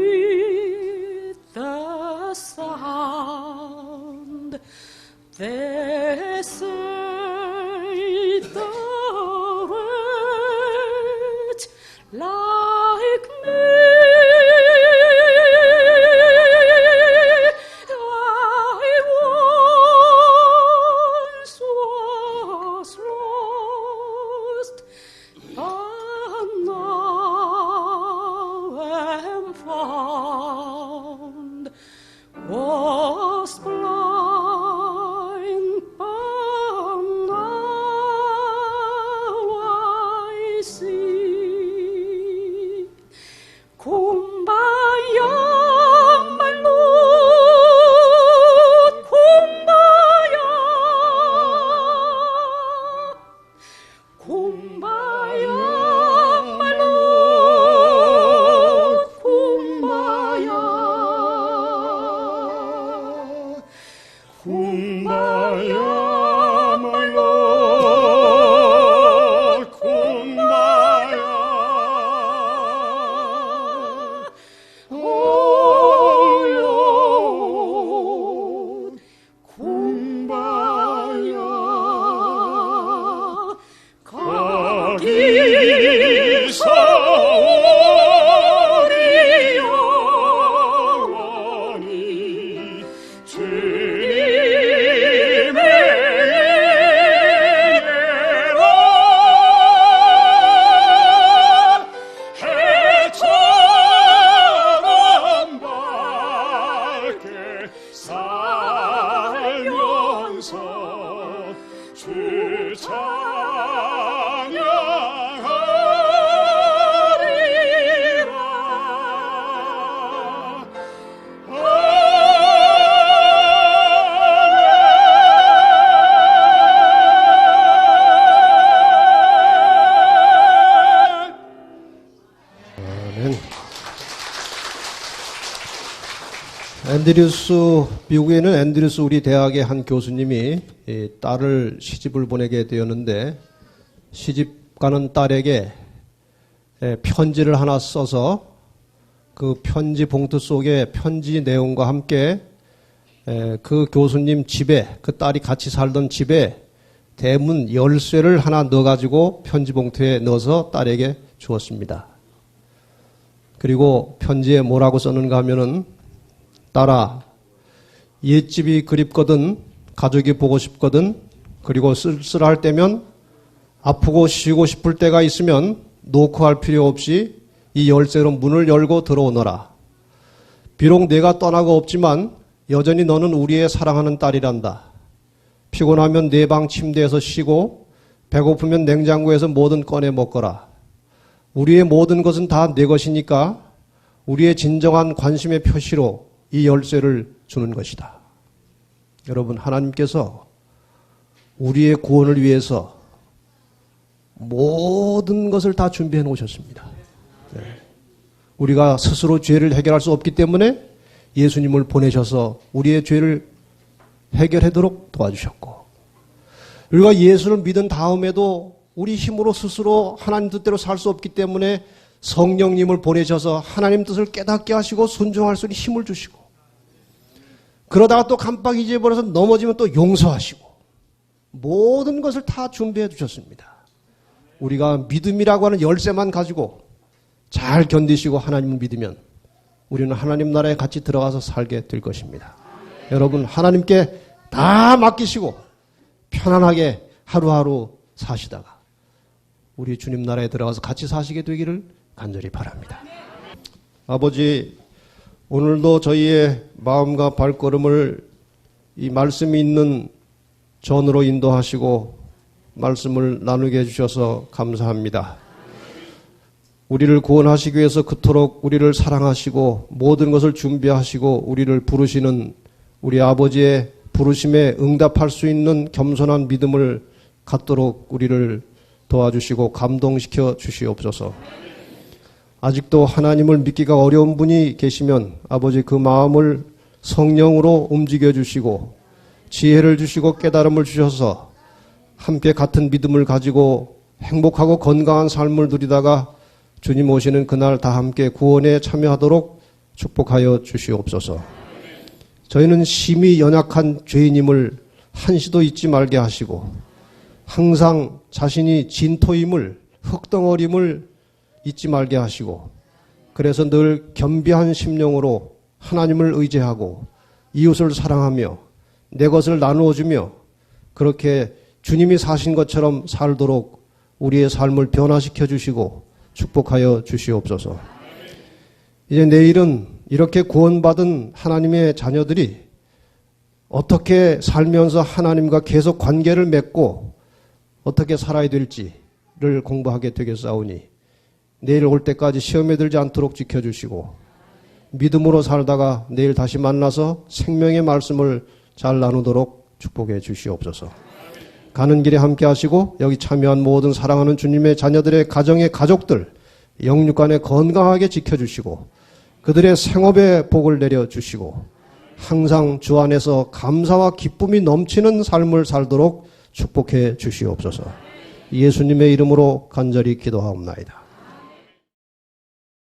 Sweet the sound, they say the words like me. I once was lost, but now am found. Was blind, but now I see. Kumbaya, my Lord, Kumbaya. Kumbaya, my Lord, Kumbaya. Kumbaya, my Lord. 미국에 있는 앤드류스 우리 대학의 한 교수님이 이 딸을 시집을 보내게 되었는데 시집 가는 딸에게 편지를 하나 써서 그 편지 봉투 속에 편지 내용과 함께 그 교수님 집에 그 딸이 같이 살던 집에 대문 열쇠를 하나 넣어가지고 편지 봉투에 넣어서 딸에게 주었습니다. 그리고 편지에 뭐라고 썼는가 하면은 딸아, 옛집이 그립거든, 가족이 보고 싶거든, 그리고 쓸쓸할 때면 아프고 쉬고 싶을 때가 있으면 놓고 할 필요 없이 이 열쇠로 문을 열고 들어오너라. 비록 내가 떠나고 없지만 여전히 너는 우리의 사랑하는 딸이란다. 피곤하면 내 방 침대에서 쉬고 배고프면 냉장고에서 뭐든 꺼내 먹거라. 우리의 모든 것은 다 내 것이니까 우리의 진정한 관심의 표시로 이 열쇠를 주는 것이다. 여러분, 하나님께서 우리의 구원을 위해서 모든 것을 다 준비해 놓으셨습니다. 네. 우리가 스스로 죄를 해결할 수 없기 때문에 예수님을 보내셔서 우리의 죄를 해결하도록 도와주셨고, 우리가 예수를 믿은 다음에도 우리 힘으로 스스로 하나님 뜻대로 살 수 없기 때문에 성령님을 보내셔서 하나님 뜻을 깨닫게 하시고 순종할 수 있는 힘을 주시고, 그러다가 또 깜빡 잊어버려서 넘어지면 또 용서하시고, 모든 것을 다 준비해 주셨습니다. 우리가 믿음이라고 하는 열쇠만 가지고 잘 견디시고 하나님을 믿으면 우리는 하나님 나라에 같이 들어가서 살게 될 것입니다. 여러분, 하나님께 다 맡기시고 편안하게 하루하루 사시다가 우리 주님 나라에 들어가서 같이 사시게 되기를 간절히 바랍니다. 아버지, 오늘도 저희의 마음과 발걸음을 이 말씀이 있는 전으로 인도하시고 말씀을 나누게 해주셔서 감사합니다. 우리를 구원하시기 위해서 그토록 우리를 사랑하시고 모든 것을 준비하시고 우리를 부르시는 우리 아버지의 부르심에 응답할 수 있는 겸손한 믿음을 갖도록 우리를 도와주시고 감동시켜 주시옵소서. 아직도 하나님을 믿기가 어려운 분이 계시면 아버지 그 마음을 성령으로 움직여 주시고 지혜를 주시고 깨달음을 주셔서 함께 같은 믿음을 가지고 행복하고 건강한 삶을 누리다가 주님 오시는 그날 다 함께 구원에 참여하도록 축복하여 주시옵소서. 저희는 심히 연약한 죄인임을 한시도 잊지 말게 하시고 항상 자신이 진토임을, 흙덩어림을 잊지 말게 하시고, 그래서 늘 겸비한 심령으로 하나님을 의지하고 이웃을 사랑하며 내 것을 나누어주며 그렇게 주님이 사신 것처럼 살도록 우리의 삶을 변화시켜 주시고 축복하여 주시옵소서. 이제 내일은 이렇게 구원받은 하나님의 자녀들이 어떻게 살면서 하나님과 계속 관계를 맺고 어떻게 살아야 될지를 공부하게 되겠사오니 내일 올 때까지 시험에 들지 않도록 지켜주시고 믿음으로 살다가 내일 다시 만나서 생명의 말씀을 잘 나누도록 축복해 주시옵소서. 가는 길에 함께 하시고 여기 참여한 모든 사랑하는 주님의 자녀들의 가정의 가족들 영육간에 건강하게 지켜주시고 그들의 생업에 복을 내려주시고 항상 주 안에서 감사와 기쁨이 넘치는 삶을 살도록 축복해 주시옵소서. 예수님의 이름으로 간절히 기도하옵나이다.